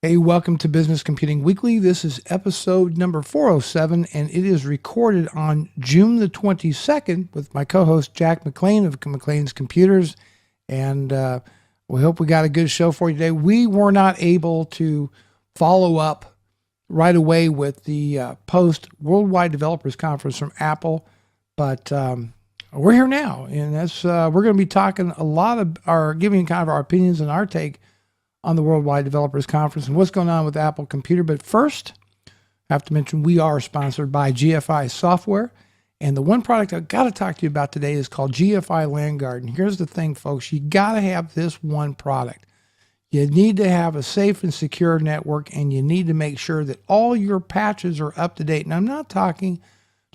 Hey, welcome to Business Computing Weekly. This is episode number 407, and it is recorded on June the 22nd with my co-host Jack McLean of McLean's Computers, and we hope we got a good show for you today. We were not able to follow up right away with the post Worldwide Developers Conference from Apple, but we're here now, and that's we're going to be talking a lot of giving kind of our opinions and our take on the Worldwide Developers Conference and what's going on with Apple Computer. But first, I have to mention we are sponsored by GFI Software. And the one product I've got to talk to you about today is called GFI LandGuard. And here's the thing, folks. You got to have this one product. You need to have a safe and secure network, and you need to make sure that all your patches are up to date. And I'm not talking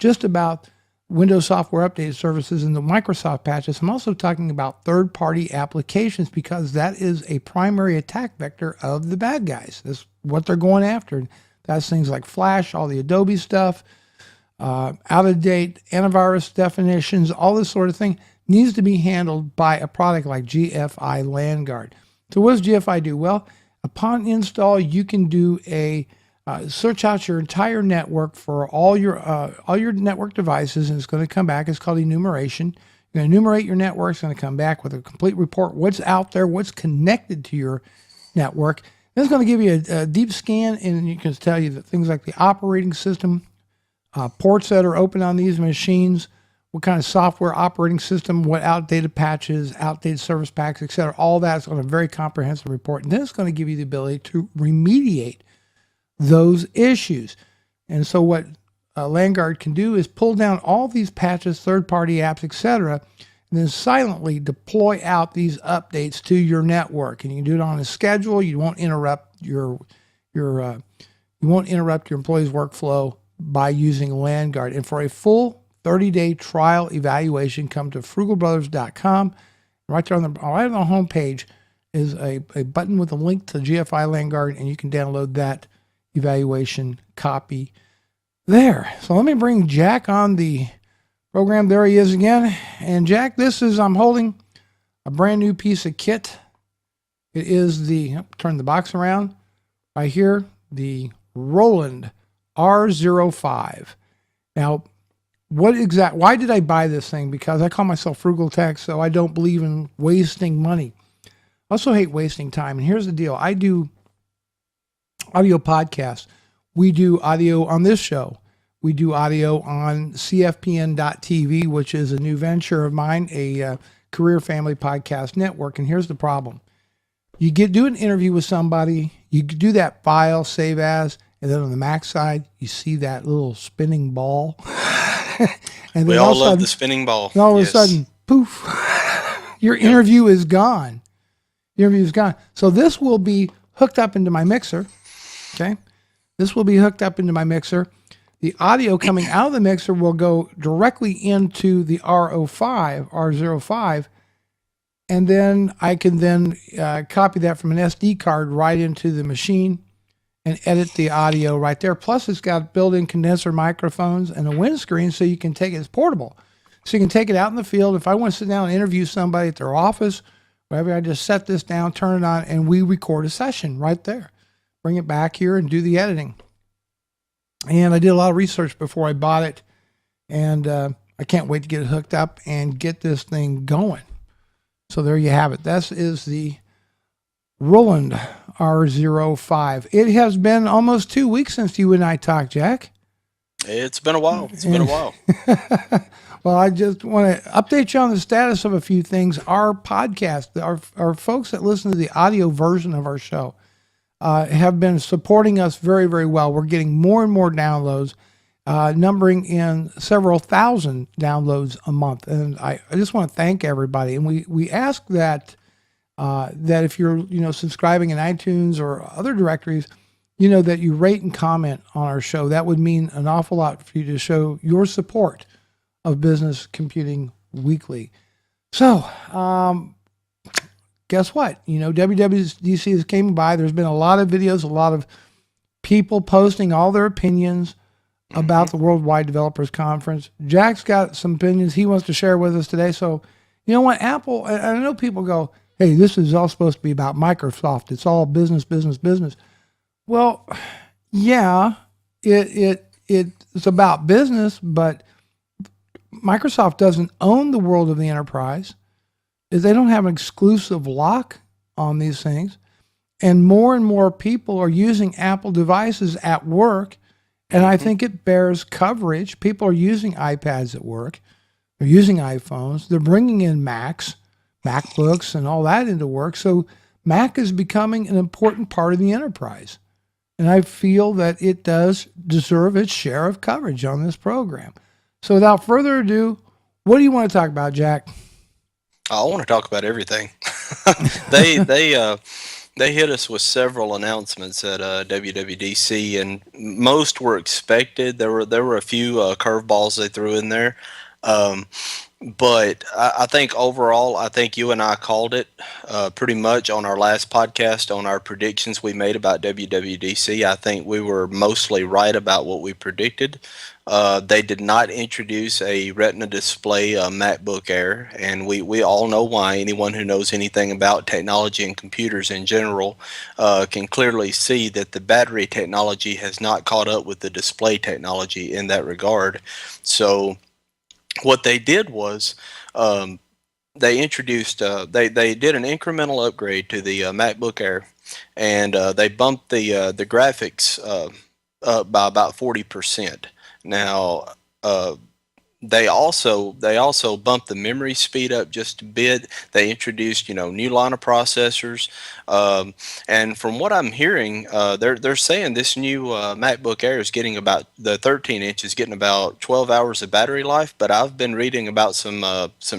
just about Windows Software Update services and the Microsoft patches. I'm also talking about third-party applications because that is a primary attack vector of the bad guys. That's what they're going after. That's things like Flash, all the Adobe stuff, out-of-date antivirus definitions, all this sort of thing needs to be handled by a product like GFI LandGuard. So what does GFI do? Well, upon install, you can do a search out your entire network for all your network devices, and it's going to come back. It's called enumeration. You're going to enumerate your network. It's going to come back with a complete report, what's out there, what's connected to your network. Then it's going to give you a deep scan, and you can tell you that things like the operating system, ports that are open on these machines, what kind of software operating system, what outdated patches, outdated service packs, etc. All that's on a very comprehensive report. And then it's going to give you the ability to remediate those issues. And so what LandGuard can do is pull down all these patches, third-party apps, etc., and then silently deploy out these updates to your network. And you can do it on a schedule. You won't interrupt your employee's workflow by using LandGuard. And for a full 30-day trial evaluation, come to frugalbrothers.com. Right there on the home page is a button with a link to GFI LandGuard, and you can download that evaluation copy there. So let me bring Jack on the program. There he is again. And Jack, I'm holding a brand new piece of kit. It is turn the box around right here, the Roland R05. Now, why did I buy this thing? Because I call myself Frugal Tech, so I don't believe in wasting money. I also hate wasting time. And here's the deal. I do audio podcasts. We do audio on this show. We do audio on CFPN.TV, which is a new venture of mine, a career family podcast network. And here's the problem. You do an interview with somebody, you do that file, save as, and then on the Mac side, you see that little spinning ball. And we all love the spinning ball. And all of a sudden, poof, your interview is gone. Your interview is gone. So this will be hooked up into my mixer. Okay, this will be hooked up into my mixer. The audio coming out of the mixer will go directly into the R05, and then I can copy that from an SD card right into the machine and edit the audio right there. Plus, it's got built-in condenser microphones and a windscreen, so you can take it. It's portable, so you can take it out in the field. If I want to sit down and interview somebody at their office, whatever, I just set this down, turn it on, and we record a session right there. Bring it back here and do the editing. And I did a lot of research before I bought it, and I can't wait to get it hooked up and get this thing going. So there you have it. This is the Roland R05. It has been almost 2 weeks since you and I talked, Jack. It's been a while. Well, I just want to update you on the status of a few things. Our podcast, our folks that listen to the audio version of our show, have been supporting us very, very well. We're getting more and more downloads, numbering in several thousand downloads a month. And I just want to thank everybody. And we ask that if you're subscribing in iTunes or other directories, that you rate and comment on our show. That would mean an awful lot for you to show your support of Business Computing Weekly. So, guess what? WWDC is came by. There's been a lot of videos, a lot of people posting all their opinions about the Worldwide Developers Conference. Jack's got some opinions he wants to share with us today. So, you know what? Apple, I know people go, hey, this is all supposed to be about Microsoft. It's all business, business, business. Well, yeah, it's about business, but Microsoft doesn't own the world of the enterprise. They don't have an exclusive lock on these things. And more people are using Apple devices at work. And I think it bears coverage. People are using iPads at work. They're using iPhones. They're bringing in Macs, MacBooks, and all that into work. So Mac is becoming an important part of the enterprise. And I feel that it does deserve its share of coverage on this program. So without further ado, what do you want to talk about, Jack? I want to talk about everything. They hit us with several announcements at WWDC, and most were expected. There were a few curveballs they threw in there. But I think overall, I think you and I called it pretty much on our last podcast on our predictions we made about WWDC. I think we were mostly right about what we predicted. They did not introduce a Retina display MacBook Air, and we all know why. Anyone who knows anything about technology and computers in general can clearly see that the battery technology has not caught up with the display technology in that regard. So what they did was they introduced they did an incremental upgrade to the MacBook Air, and they bumped the graphics up by about 40%. Now they also bumped the memory speed up just a bit. They introduced new line of processors, and from what I'm hearing, they're saying this new MacBook Air is getting about the 13 inch is getting about 12 hours of battery life. But I've been reading about some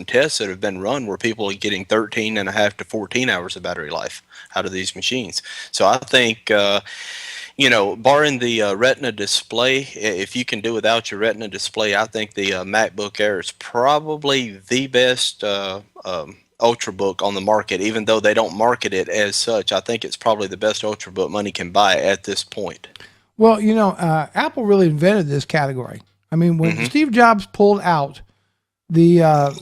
tests that have been run where people are getting 13 and a half to 14 hours of battery life out of these machines. So I think. Barring the Retina display, if you can do without your Retina display, I think the MacBook Air is probably the best Ultrabook on the market. Even though they don't market it as such, I think it's probably the best Ultrabook money can buy at this point. Well, Apple really invented this category. I mean, when Steve Jobs pulled out the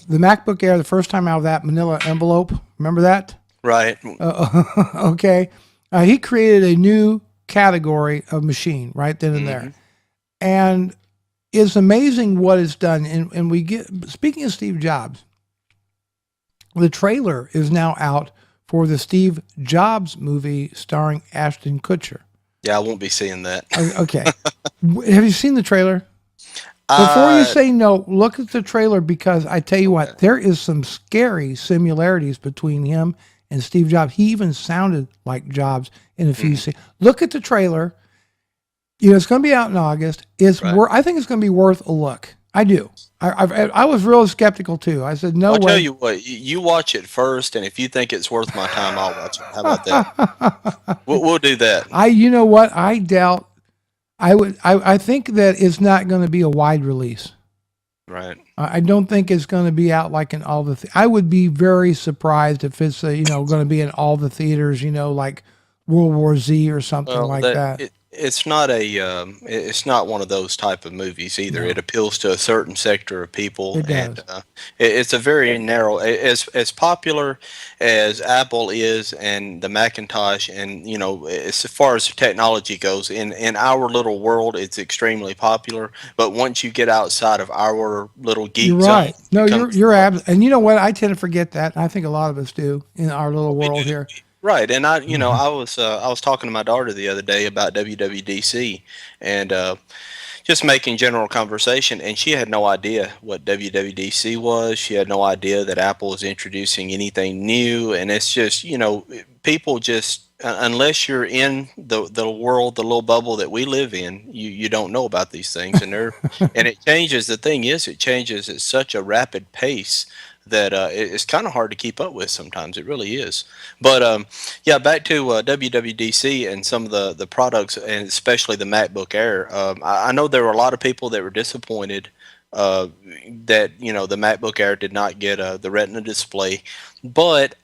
MacBook Air the first time out of that manila envelope, remember that? Right. Okay. He created a new category of machine right then and there. And it's amazing what it's done. And we get, speaking of Steve Jobs, the trailer is now out for the Steve Jobs movie starring Ashton Kutcher. Yeah, I won't be seeing that. Okay. Have you seen the trailer? Before you say no, look at the trailer, because I tell you what, there is some scary similarities between him and Steve Jobs. He even sounded like Jobs in a few scenes. Look at the trailer. It's going to be out in August. I think it's going to be worth a look. I do. I was real skeptical too. I said, no way. I'll tell you what, you watch it first, and if you think it's worth my time, I'll watch it. How about that? We'll do that. You know what? I doubt. I think that it's not going to be a wide release. Right. I don't think it's going to be out like in all the. I would be very surprised if it's going to be in all the theaters. Like World War Z or something like that. It's not it's not one of those type of movies either. No. It appeals to a certain sector of people. It does. And it's a very narrow. As popular as Apple is and the Macintosh, and as far as technology goes, in our little world, it's extremely popular. But once you get outside of our little geek you're right. zone, no, you're and you know what? I tend to forget that. I think a lot of us do in our little world here. Right, and I was talking to my daughter the other day about WWDC, and just making general conversation, and she had no idea what WWDC was. She had no idea that Apple was introducing anything new, and it's just people just unless you're in the world, the little bubble that we live in, you don't know about these things, and and it changes. The thing is, it changes at such a rapid pace that it's kind of hard to keep up with sometimes. It really is. But yeah, back to WWDC and some of the products, and especially the MacBook Air. I know there were a lot of people that were disappointed that the MacBook Air did not get the Retina display, but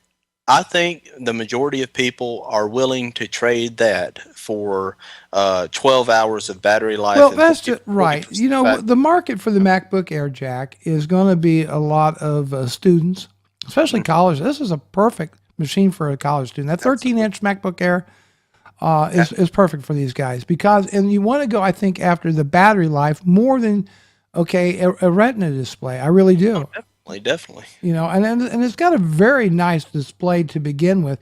I think the majority of people are willing to trade that for 12 hours of battery life. Well, that's just right. The market for the MacBook Air, Jack, is going to be a lot of students, especially college. This is a perfect machine for a college student. That 13-inch MacBook Air, is perfect for these guys and you want to go, I think, after the battery life more than, okay, a Retina display. I really do. Definitely. You know, and it's got a very nice display to begin with.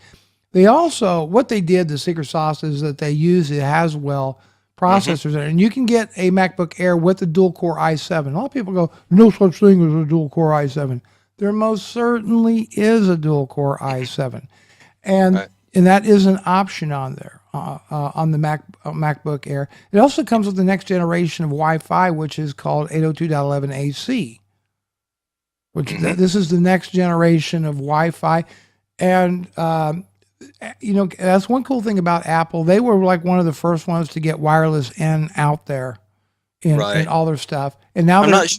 They also, what they did, the secret sauce is that they use the Haswell processors in it. And you can get a MacBook Air with a dual core i7. A lot of people go, no such thing as a dual core i7. There most certainly is a dual core i7. And and that is an option on there on the MacBook Air. It also comes with the next generation of Wi-Fi, which is called 802.11ac, which this is the next generation of Wi-Fi. And, you know, that's one cool thing about Apple. They were like one of the first ones to get wireless N out there in all their stuff. And now I'm not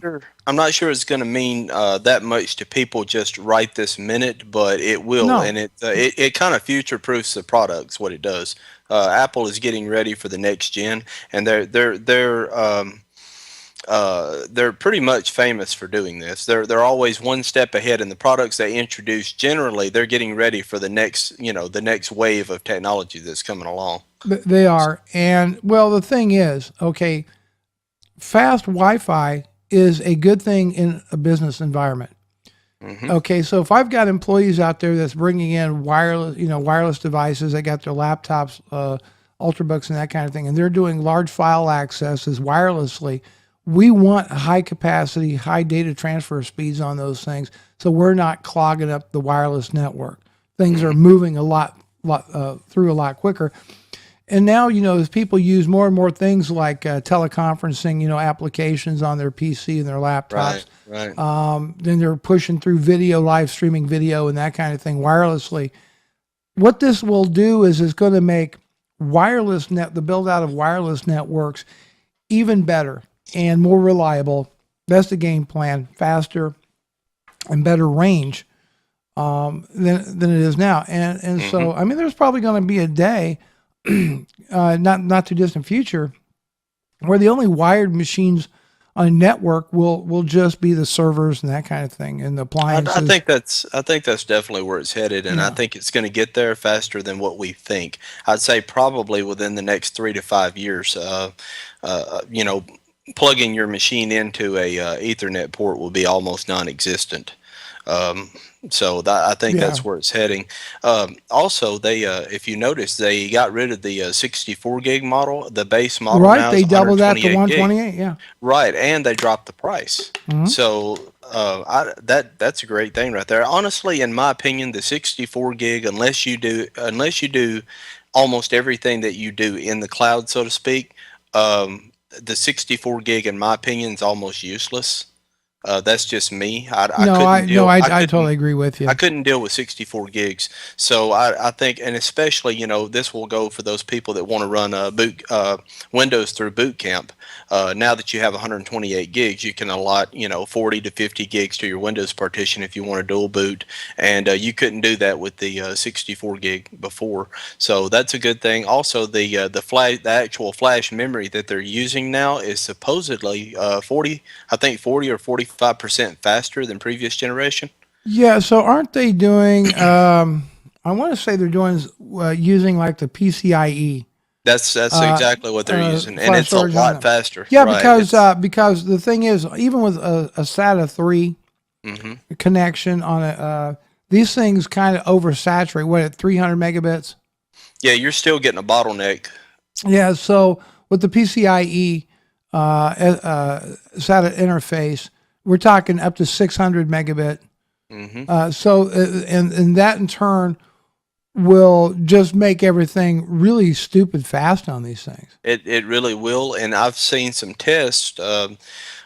sure it's going to mean that much to people just right this minute, but it will. No. And it kind of future proofs the products. What it does, Apple is getting ready for the next gen, and they're pretty much famous for doing this. They're always one step ahead in the products they introduce. Generally, they're getting ready for the next wave of technology that's coming along. They are. And well, the thing is, okay, fast Wi-Fi is a good thing in a business environment. Okay, so if I've got employees out there that's bringing in wireless devices, they got their laptops, Ultrabooks and that kind of thing, and they're doing large file accesses wirelessly, we want high capacity, high data transfer speeds on those things, so we're not clogging up the wireless network. Things are moving a lot through a lot quicker. And now, you know, as people use more and more things like teleconferencing, you know, applications on their PC and their laptops, then they're pushing through video, live streaming video and that kind of thing wirelessly. What this will do is it's going to make the build out of wireless networks even better and more reliable. That's the game plan, faster and better range than it is now. And so, I mean, there's probably going to be a day, not too distant future, where the only wired machines on a network will just be the servers and that kind of thing and the appliances. I think that's definitely where it's headed, and I think it's going to get there faster than what we think. I'd say probably within the next 3 to 5 years. You know, plugging your machine into a Ethernet port will be almost non-existent. So I think that's where it's heading. Also, they if you notice, they got rid of the 64 gig model, the base model. Right, now they doubled that to 128 gig. Yeah. Right, and they dropped the price. So that's a great thing right there. Honestly, in my opinion, the 64 gig, unless you do almost everything that you do in the cloud, so to speak, the 64 gig, in my opinion, is almost useless. That's just me. I totally agree with you. I couldn't deal with 64 gigs. So I think, and especially, you know, this will go for those people that want to run Windows through Boot Camp. Now that you have 128 gigs, you can allot, you know, 40 to 50 gigs to your Windows partition if you want to dual boot. And you couldn't do that with the 64 gig before. So that's a good thing. Also, the actual flash memory that they're using now is supposedly 40 or 45% faster than previous generation. Yeah, so aren't they doing, I want to say they're doing using like the PCIe. That's exactly what they're using, and it's a lot faster. Yeah, because the thing is, even with a SATA 3 connection on these things kind of oversaturate. At 300 megabits? Yeah, you're still getting a bottleneck. Yeah, so with the PCIe SATA interface, we're talking up to 600 megabit. So, and that in turn will just make everything really stupid fast on these things. It really will, and I've seen some tests,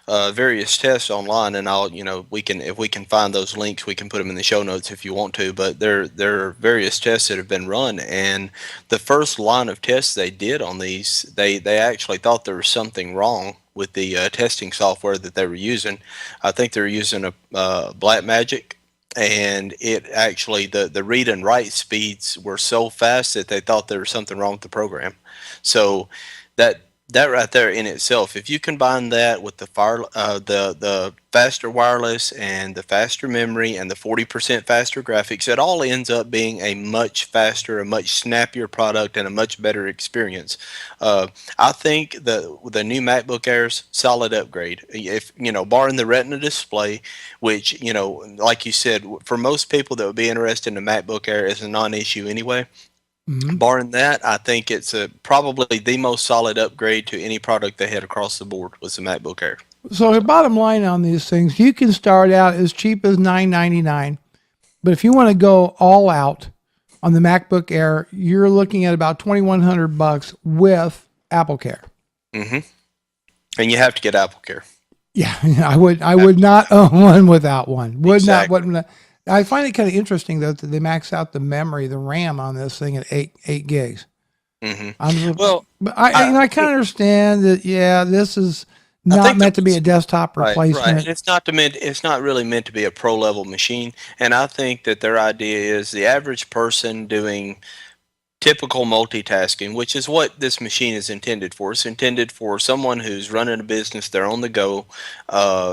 various tests online, and if we can find those links, we can put them in the show notes if you want to. But there are various tests that have been run, and the first line of tests they did on these, they actually thought there was something wrong with the testing software that they were using. I think they were using a Blackmagic, and it actually the read and write speeds were so fast that they thought there was something wrong with the program. So that that right there in itself, if you combine that with the faster wireless and the faster memory and the 40% faster graphics, it all ends up being a much faster, a much snappier product and a much better experience. Uh, I think the new MacBook Air's solid upgrade. If barring the Retina display, which like you said, for most people that would be interested in the MacBook Air is a non-issue anyway. Hmm. Barring that, I think it's probably the most solid upgrade to any product they had across the board was the MacBook Air. So the bottom line on these things, you can start out as cheap as $999, but if you want to go all out on the MacBook Air, you're looking at about $2,100 with Apple Care. Hmm. And you have to get Apple Care. Yeah, I would not own one without one. Exactly. I find it kind of interesting though that they max out the memory, the RAM on this thing at eight gigs. Hmm. But I kind of understand that. Yeah, this is not meant to be a desktop replacement. Right. And it's not really meant to be a pro level machine. And I think that their idea is the average person doing typical multitasking, which is what this machine is intended for. It's intended for someone who's running a business, they're on the go,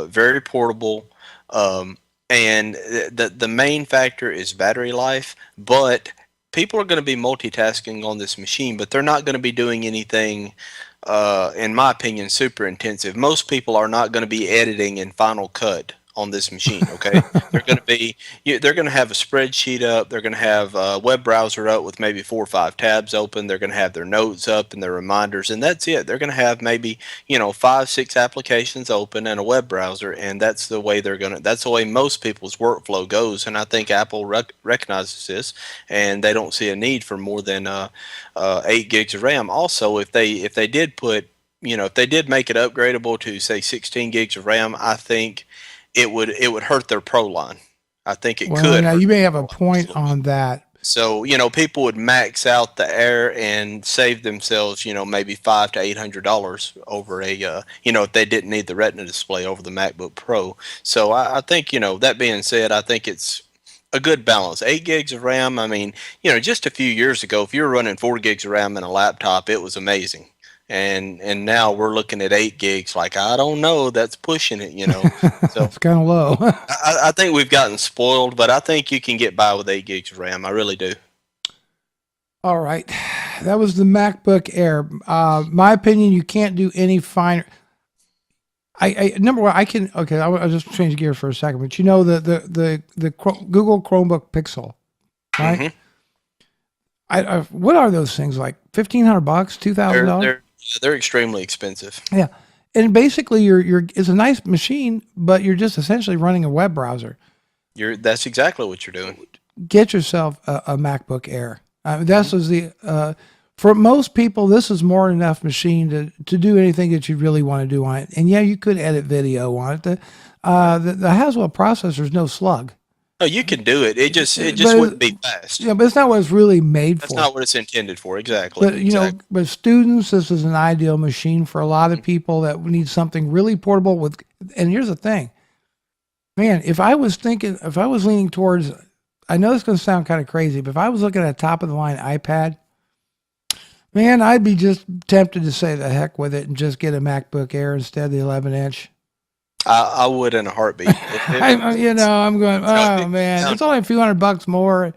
very portable, and the main factor is battery life. But people are going to be multitasking on this machine, but they're not going to be doing anything. In my opinion, super intensive. Most people are not going to be editing in Final Cut on this machine. Okay, they're going to have a spreadsheet up. They're going to have a web browser up with maybe 4 or 5 tabs open. They're going to have their notes up and their reminders, and that's it. They're going to have maybe 5, 6 applications open and a web browser, and that's the way That's the way most people's workflow goes. And I think Apple recognizes this, and they don't see a need for more than 8 gigs of RAM. Also, if they did put if they did make it upgradable to say 16 gigs of RAM, I think it would hurt their Pro line. I think it Well, could. now Hurt you may have their a Pro line point on that. so people would max out the Air and save themselves maybe $500 to $800 over if they didn't need the Retina display over the MacBook Pro. So I think that being said, I think it's a good balance. 8 gigs of RAM. I mean, just a few years ago, if you were running 4 gigs of RAM in a laptop, it was amazing. And now we're looking at 8 gigs. Like, I don't know, that's pushing it. So It's kind of low. I think we've gotten spoiled, but I think you can get by with 8 gigs of RAM. I really do. All right, that was the MacBook Air. My opinion, you can't do any finer. I number one, I can. Okay, I'll just change gears for a second. But Google Chromebook Pixel, right? Mhm. What are those things like? $1,500, $2,000? They're extremely expensive. Yeah, and basically, it's a nice machine, but you're just essentially running a web browser. That's exactly what you're doing. Get yourself a MacBook Air. This is for most people, this is more than enough machine to do anything that you really want to do on it. And yeah, you could edit video on it. The Haswell processor is no slug. No, you can do it. It just wouldn't be fast. Yeah, but it's not what it's really made for. That's not what it's intended for. Exactly. But but students, this is an ideal machine for a lot of people that need something really portable with. And here's the thing, man. If I was leaning towards, I know it's going to sound kind of crazy, but if I was looking at a top of the line iPad, man, I'd be just tempted to say the heck with it and just get a MacBook Air instead of the 11-inch. I would in a heartbeat. I'm going, oh man, it's only a few $100 more,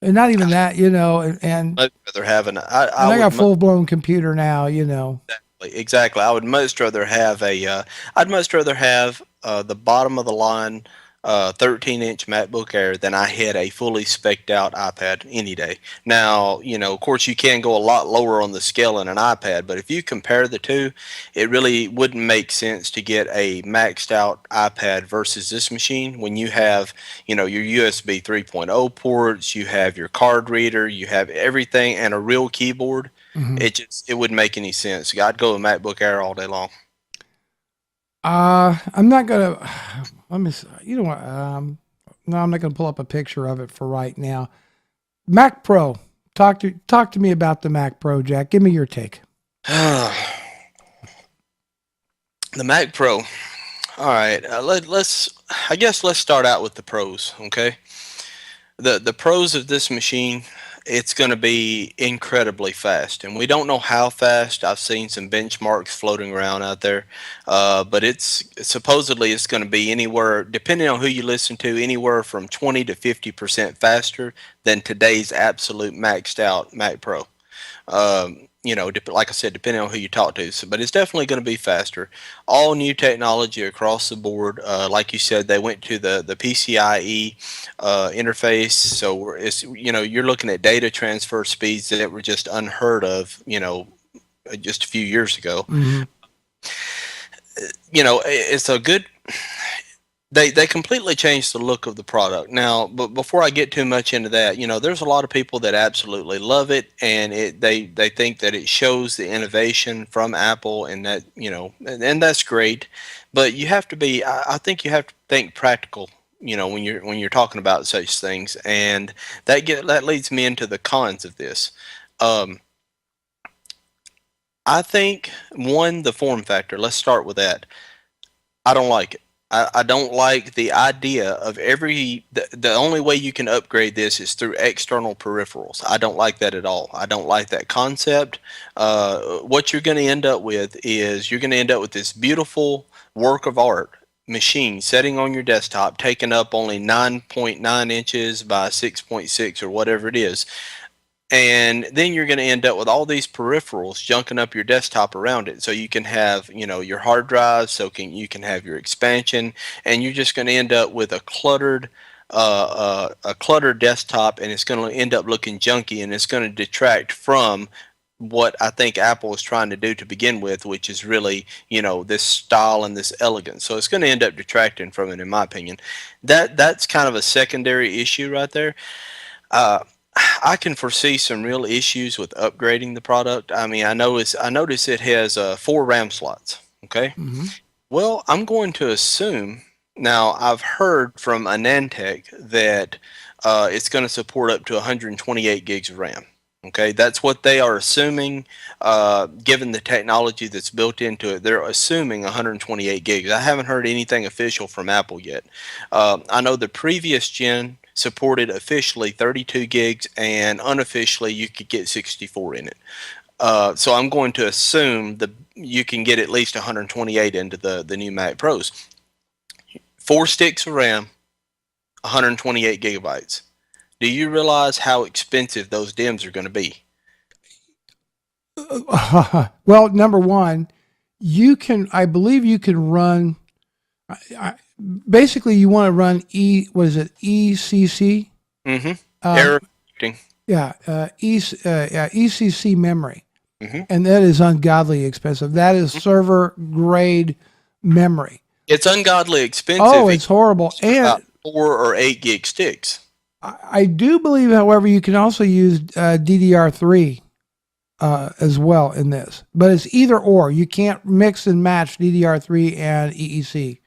and not even that, and I'd rather have I got a full blown computer now, Exactly. I would much rather have the bottom of the line 13-inch MacBook Air than I had a fully spec'd out iPad any day. Now, of course, you can go a lot lower on the scale in an iPad, but if you compare the two, it really wouldn't make sense to get a maxed out iPad versus this machine when you have, your USB 3.0 ports, you have your card reader, you have everything, and a real keyboard. Mm-hmm. It wouldn't make any sense. I'd go with MacBook Air all day long. I'm not gonna. Let me. You know what? No, I'm not gonna pull up a picture of it for right now. Mac Pro. Talk to me about the Mac Pro, Jack. Give me your take. The Mac Pro. All right. Let's start out with the pros. Okay. The pros of this machine it's going to be incredibly fast, and we don't know how fast. I've seen some benchmarks floating around out there, but it's supposedly it's going to be anywhere, depending on who you listen to, anywhere from 20 to 50% faster than today's absolute maxed out Mac Pro. Like I said, depending on who you talk to. So, but it's definitely going to be faster. All new technology across the board. Like you said, they went to the PCIe interface. So it's you're looking at data transfer speeds that were just unheard of. Just a few years ago. Mm-hmm. It's a good. They completely changed the look of the product. Now, but before I get too much into that, there's a lot of people that absolutely love it, and they think that it shows the innovation from Apple, and that and that's great. But you have to be, I think you have to think practical, when you're talking about such things, and that leads me into the cons of this. I think the form factor. Let's start with that. I don't like it. I don't like the idea of the only way you can upgrade this is through external peripherals. I don't like that at all. I don't like that concept. What you're going to end up with is you're going to end up with this beautiful work of art machine sitting on your desktop, taking up only 9.9 inches by 6.6 or whatever it is. And then you're going to end up with all these peripherals junking up your desktop around it. So you can have, your hard drive, you can have your expansion, and you're just going to end up with a cluttered desktop, and it's going to end up looking junky, and it's going to detract from what I think Apple is trying to do to begin with, which is really, this style and this elegance. So it's going to end up detracting from it, in my opinion. That's kind of a secondary issue right there. I can foresee some real issues with upgrading the product. I mean, I notice it has 4 RAM slots. Okay. Mm-hmm. Well, I'm going to assume now. I've heard from Anantech that it's going to support up to 128 gigs of RAM. Okay, that's what they are assuming. Given the technology that's built into it, they're assuming 128 gigs. I haven't heard anything official from Apple yet. I know the previous gen supported officially 32 gigs, and unofficially you could get 64 in it. So I'm going to assume you can get at least 128 into the new Mac Pros. 4 sticks of RAM, 128 gigabytes. Do you realize how expensive those DIMMs are going to be? Well, number one, I believe you can run. Basically, you want to run ECC? Mm-hmm. Error correcting. Yeah, ECC memory. Mm-hmm. And that is ungodly expensive. That is server grade memory. It's ungodly expensive. Oh, it's horrible. And about 4 or 8 gig sticks. I do believe, however, you can also use DDR3 as well in this. But it's either or. You can't mix and match DDR3 and EEC.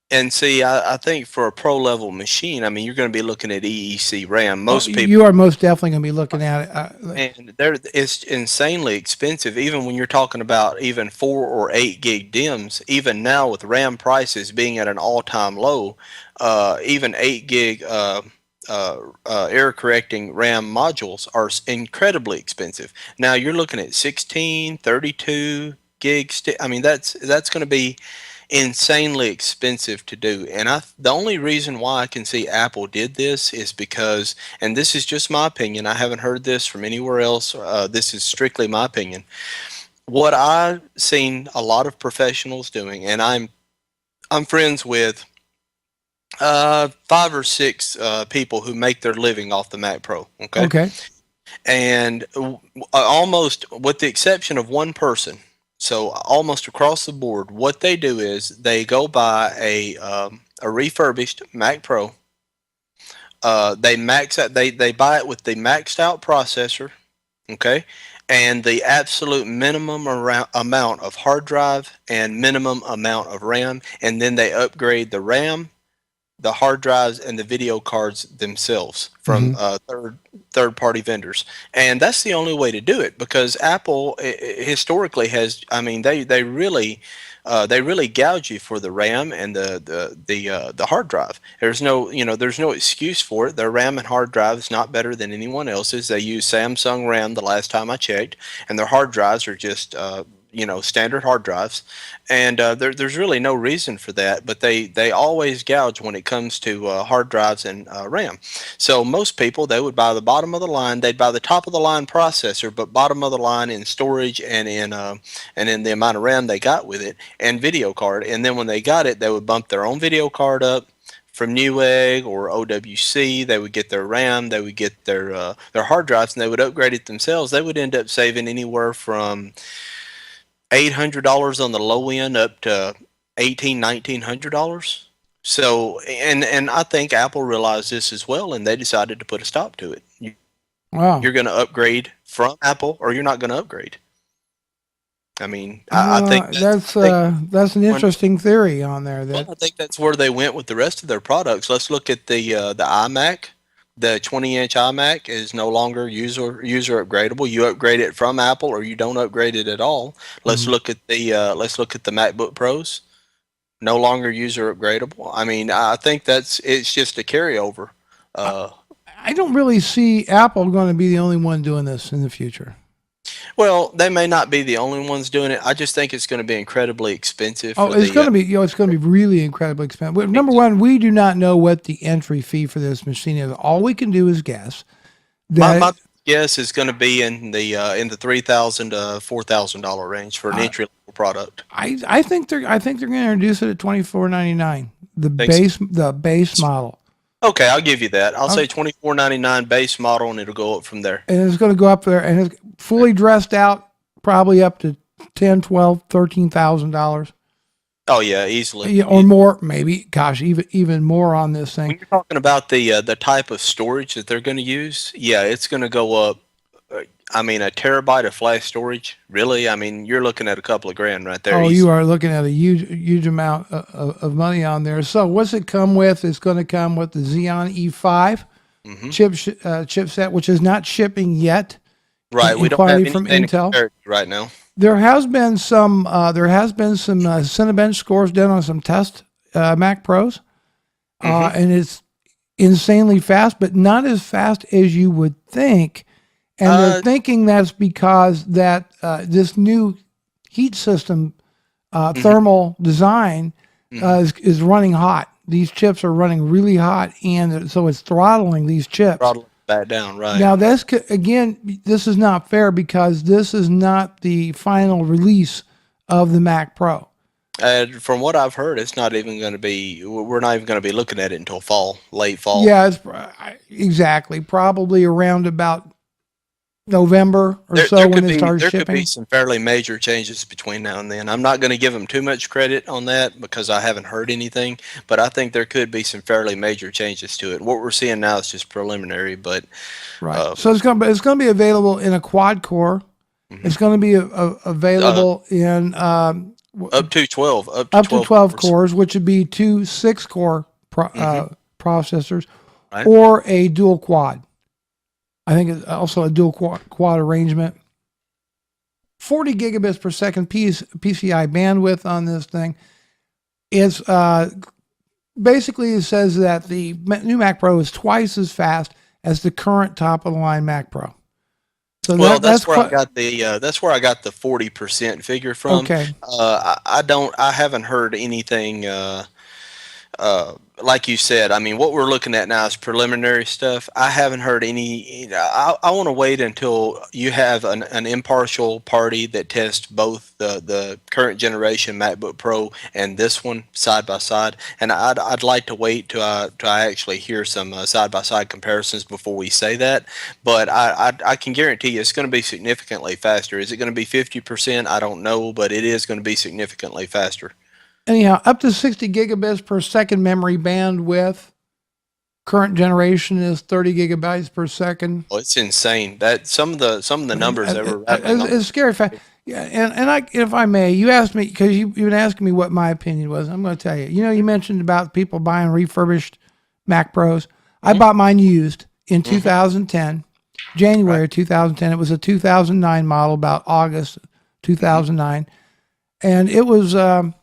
And see, I think for a pro-level machine, I mean, you're going to be looking at EEC RAM. Most people, you are most definitely going to be looking at it. and it's insanely expensive. Even when you're talking about even 4 or 8 gig DIMMs, even now with RAM prices being at an all-time low, even 8 gig error correcting RAM modules are incredibly expensive. Now you're looking at 16, 32 gigs. I mean, that's going to be insanely expensive to do. And the only reason why I can see Apple did this is because, and this is just my opinion, I haven't heard this from anywhere else. This is strictly my opinion. What I've seen a lot of professionals doing, and I'm friends with 5 or 6 people who make their living off the Mac Pro. Okay. And almost, with the exception of one person, so almost across the board, what they do is they go buy a refurbished Mac Pro. They buy it with the maxed out processor, okay, and the absolute minimum amount of hard drive and minimum amount of RAM, and then they upgrade the RAM, the hard drives, and the video cards themselves from third-party vendors. And that's the only way to do it, because Apple historically has, I mean, they really they really gouge you for the RAM and the hard drive. There's no there's no excuse for it. Their RAM and hard drive is not better than anyone else's. They use Samsung RAM the last time I checked, and their hard drives are just standard hard drives, and there's really no reason for that. But they always gouge when it comes to hard drives and RAM. So most people, they would buy the bottom of the line. They'd buy the top of the line processor, but bottom of the line in storage and in the amount of RAM they got with it and video card. And then when they got it, they would bump their own video card up from Newegg or OWC. They would get their RAM, they would get their hard drives, and they would upgrade it themselves. They would end up saving anywhere from $800 on the low end up to $1,900. So, and I think Apple realized this as well, and they decided to put a stop to it. Wow. You're going to upgrade from Apple, or you're not going to upgrade. I mean, I think that's an interesting theory on there. I think that's where they went with the rest of their products. Let's look at the iMac. The 20-inch iMac is no longer user upgradable. You upgrade it from Apple, or you don't upgrade it at all. Let's look at the MacBook Pros. No longer user upgradable. I mean, I think it's just a carryover. I don't really see Apple going to be the only one doing this in the future. Well, they may not be the only ones doing it. I just think it's going to be incredibly expensive. It's going to be, it's going to be really incredibly expensive. Number one, we do not know what the entry fee for this machine is. All we can do is guess. My guess is going to be in the $3,000 to $4,000 range for an entry level product. I think they're going to introduce it at $24.99. The base model. Okay, I'll give you that. I'll say $24.99 base model, and it'll go up from there. And it's going to go up there, and it's fully dressed out, probably up to $10,000, $12,000, $13,000. Oh yeah, easily. Yeah, or more, maybe. Gosh, even more on this thing. When you're talking about the type of storage that they're going to use, yeah, it's going to go up. I mean, a terabyte of flash storage, really? I mean, you're looking at a couple of grand right there. Oh, you are looking at a huge amount of money on there. So what's it come with? It's going to come with the Xeon E5 chipset, which is not shipping yet. Right, we don't have anything from Intel right now. There has been some Cinebench scores done on some test Mac Pros, and it's insanely fast, but not as fast as you would think. And they're thinking that's because that this new heat system, thermal design, is running hot. These chips are running really hot, and so it's throttling these chips. Throttling back down, right. Now, this is not fair because this is not the final release of the Mac Pro. From what I've heard, it's not even going to be. We're not even going to be looking at it until late fall. Yeah, exactly. Probably around about November or so when it starts shipping. There could be some fairly major changes between now and then. I'm not going to give them too much credit on that because I haven't heard anything, but I think there could be some fairly major changes to it. What we're seeing now is just preliminary, but right. So it's going to be available in a quad core. It's going to be available in up to 12 cores, which would be two 6-core processors, right, or a dual quad. I think it's also a dual quad arrangement. 40 gigabits per second PCI bandwidth on this thing. It's basically, it says that the new Mac Pro is twice as fast as the current top of the line Mac Pro. So that's where I got the 40% figure from. Okay. I haven't heard anything like you said. I mean, what we're looking at now is preliminary stuff. I haven't heard any. I want to wait until you have an impartial party that tests both the current generation MacBook Pro and this one side by side. And I'd like to wait till I actually hear some side by side comparisons before we say that. But I can guarantee you it's going to be significantly faster. Is it going to be 50%? I don't know, but it is going to be significantly faster. Anyhow, up to 60 gigabits per second memory bandwidth. Current generation is 30 gigabytes per second. Oh, it's insane. That some of the numbers that were it's scary fact. Yeah, and if I may, you asked me because you've been asking me what my opinion was. I'm going to tell you. You know, you mentioned about people buying refurbished Mac Pros. I bought mine used in 2010, January 2010. It was a 2009 model, about August 2009. and it was the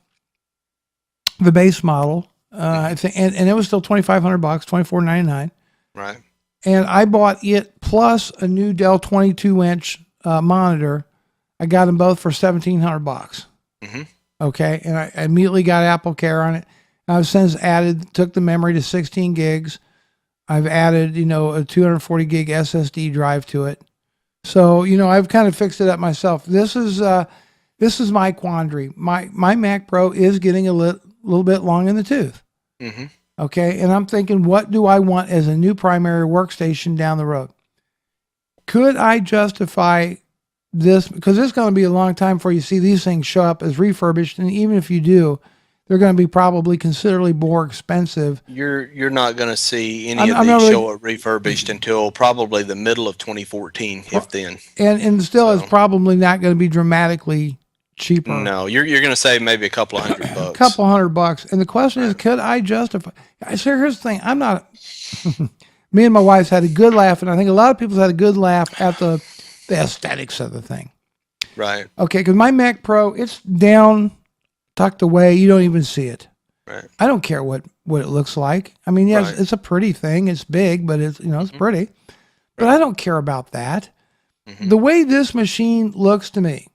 base model. I think, and it was still $2,500, $2,499. Right. And I bought it plus a new Dell 22-inch monitor. I got them both for $1,700. Okay, and I immediately got Apple Care on it. I've since took the memory to 16 gigs. I've added, a 240 gig SSD drive to it. So, I've kind of fixed it up myself. This is my quandary. My Mac Pro is getting a little bit long in the tooth. Okay, and I'm thinking, what do I want as a new primary workstation down the road? Could I justify this? Because it's going to be a long time before you see these things show up as refurbished, and even if you do, they're going to be probably considerably more expensive. You're not going to see any of these show up refurbished until probably the middle of 2014, if then. And still, it's probably not going to be dramatically cheaper. No, you're going to save maybe a couple of $100. A couple $100. And the question is, could I justify? So here's the thing. I'm not. Me and my wife's had a good laugh, and I think a lot of people had a good laugh at the aesthetics of the thing. Right. Okay, because my Mac Pro, it's down, tucked away. You don't even see it. Right. I don't care what it looks like. I mean, yes, it's a pretty thing. It's big, but it's it's pretty. But I don't care about that. The way this machine looks to me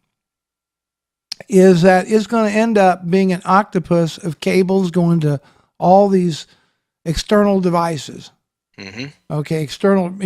is that it's going to end up being an octopus of cables going to all these external devices. Okay, external bay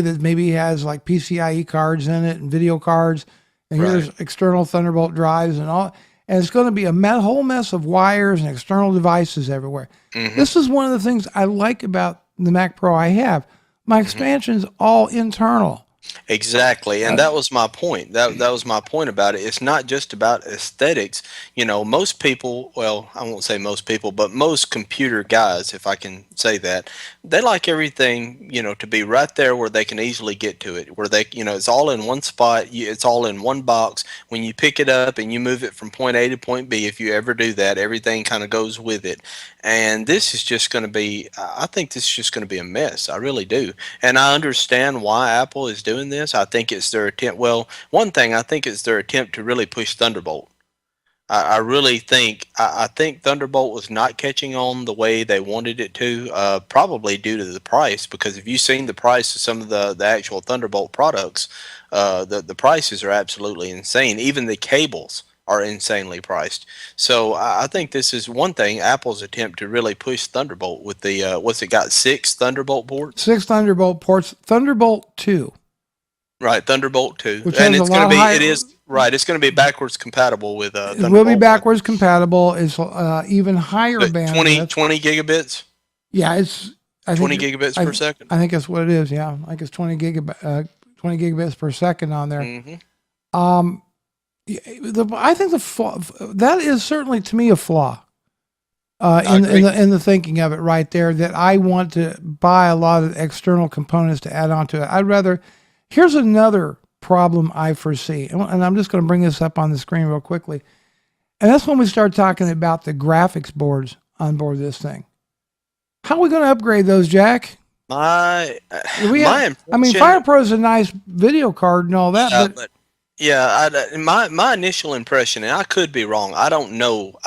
that maybe has like PCIe cards in it and video cards, and here's external Thunderbolt drives and all. And it's going to be a whole mess of wires and external devices everywhere. This is one of the things I like about the Mac Pro I have. My expansion's all internal. Exactly, and that was my point. That was my point about it. It's not just about aesthetics. Most people, well, I won't say most people, but most computer guys, if I can say that, they like everything, to be right there where they can easily get to it, where they, it's all in one spot, it's all in one box. When you pick it up and you move it from point A to point B, if you ever do that, everything kind of goes with it. And this is just going to be, I think this is just going to be a mess. I really do. And I understand why Apple is doing this. I think it's their attempt. Well, one thing, I think it's their attempt to really push Thunderbolt. I really think, I think Thunderbolt was not catching on the way they wanted it to, probably due to the price, because if you've seen the price of some of the actual Thunderbolt products, the prices are absolutely insane. Even the cables are insanely priced. So I think this is one thing, Apple's attempt to really push Thunderbolt with the, what's it got, 6 Thunderbolt ports? 6 Thunderbolt ports, Thunderbolt 2. Right, Thunderbolt 2. Which and has it's going to be, it is, right, it's going to be backwards compatible with Thunderbolt. It will be backwards compatible. It's even higher bandwidth. 20 gigabits? Yeah, it's... 20 gigabits per second? I think that's what it is, yeah. I think it's 20 gigabits per second on there. I think that is certainly to me a flaw in the thinking of it right there, that I want to buy a lot of external components to add on to it. I'd rather, here's another problem I foresee, and I'm just going to bring this up on the screen real quickly. And that's when we start talking about the graphics boards on board this thing. How are we going to upgrade those, Jack? My Fire Pro is a nice video card and all that, but yeah, my initial impression, and I could be wrong. I don't know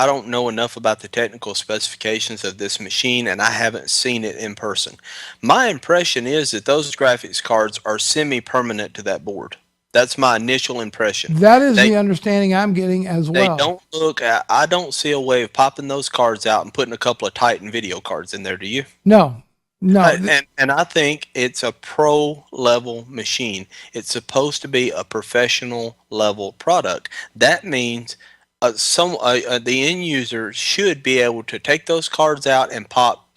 enough about the technical specifications of this machine, and I haven't seen it in person. My impression is that those graphics cards are semi-permanent to that board. That's my initial impression. That is the understanding I'm getting as well. They don't look. I don't see a way of popping those cards out and putting a couple of Titan video cards in there. Do you? No. And I think it's a pro level machine. It's supposed to be a professional level product. That means the end user should be able to take those cards out and pop.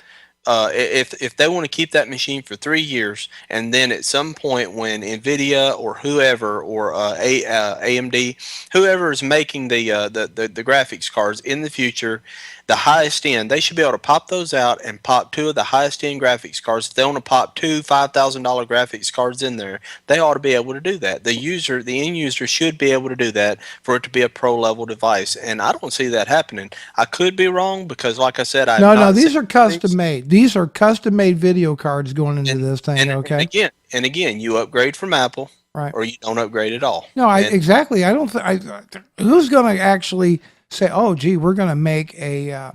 If they want to keep that machine for 3 years, and then at some point when NVIDIA or whoever or AMD, whoever is making the graphics cards in the future, the highest end, they should be able to pop those out and pop 2 of the highest end graphics cards. If they want to pop 2 $5,000 graphics cards in there, they ought to be able to do that. The end user should be able to do that for it to be a pro level device, and I don't see that happening. I could be wrong, because like I said, these are custom made. These are custom made video cards going into this thing. And again, you upgrade from Apple. Right. or you don't upgrade at all. No, And exactly. I don't. Who's going to actually say, "Oh, gee, we're going to make a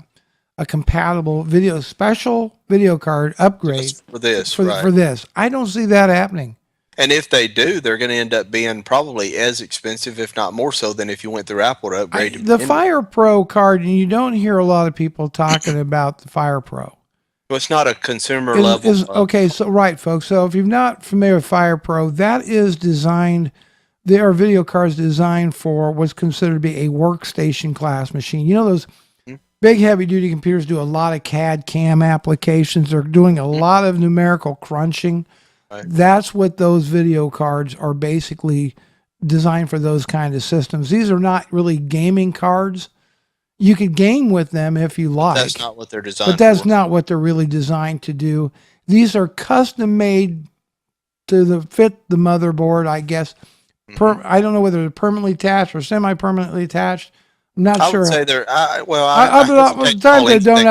compatible special video card upgrade just for this, for right? this"? I don't see that happening. And if they do, they're going to end up being probably as expensive, if not more so, than if you went through Apple to upgrade to The premium. Fire Pro card, and you don't hear a lot of people talking about the Fire Pro. Well, it's not a consumer level. Okay, so right, folks. So if you're not familiar with Fire Pro, that is designed. There are video cards designed for what's considered to be a workstation class machine. You know those big heavy duty computers do a lot of CAD CAM applications. They're doing a lot of numerical crunching. Right. That's what those video cards are basically designed for, those kind of systems. These are not really gaming cards. You could game with them if you like. That's not what they're designed for. But that's not what they're really designed to do. These are custom made to fit the motherboard, I guess. I don't know whether they're permanently attached or semi-permanently attached. I'm not sure. I would say they're, I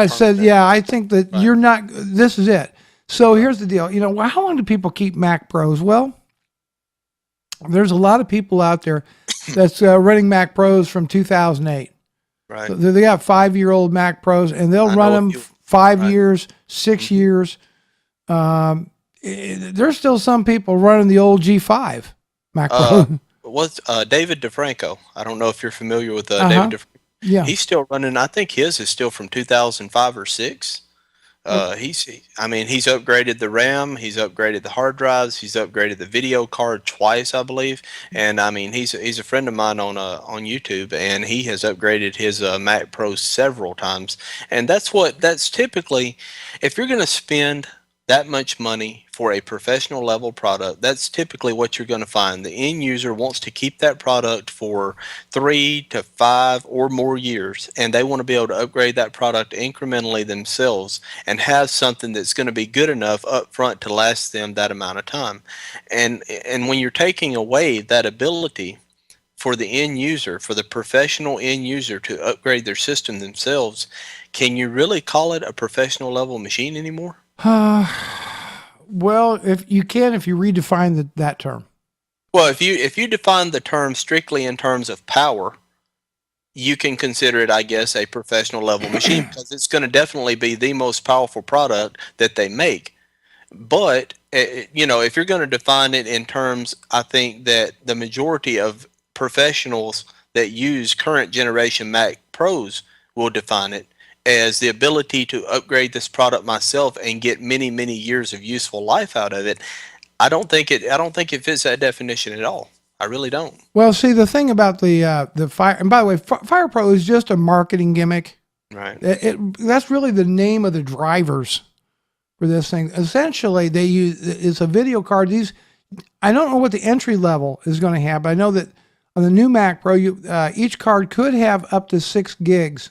said, yeah, I think that you're not, this is it. So here's the deal. You know, how long do people keep Mac Pros? Well, there's a lot of people out there that's running Mac Pros from 2008. Right. So they got 5-year-old Mac Pros, and they'll run them 5 years, 6 years. There's still some people running the old G5 Mac Pro. What's David DeFranco? I don't know if you're familiar with David DeFranco. Yeah. He's still running. I think his is still from 2005 or 6. He's upgraded the RAM, he's upgraded the hard drives, he's upgraded the video card twice, I believe. And I mean, he's a friend of mine on YouTube, and he has upgraded his Mac Pro several times. And that's typically, if you're going to spend that much money for a professional level product, that's typically what you're going to find. The end user wants to keep that product for 3 to 5 or more years, and they want to be able to upgrade that product incrementally themselves and have something that's going to be good enough up front to last them that amount of time. And when you're taking away that ability for the end user, for the professional end user to upgrade their system themselves, can you really call it a professional level machine anymore? Well, if you redefine that term. Well, if you define the term strictly in terms of power, you can consider it, I guess, a professional level machine, because it's going to definitely be the most powerful product that they make. But if you're going to define it in terms, I think that the majority of professionals that use current generation Mac Pros will define it as the ability to upgrade this product myself and get many, many years of useful life out of it. I don't think it fits that definition at all. I really don't. Well, see, the thing about the Fire, and by the way, Fire Pro is just a marketing gimmick. Right. That's really the name of the drivers for this thing. Essentially, it's a video card. I don't know what the entry level is going to have, but I know that on the new Mac Pro, each card could have up to 6 gigabytes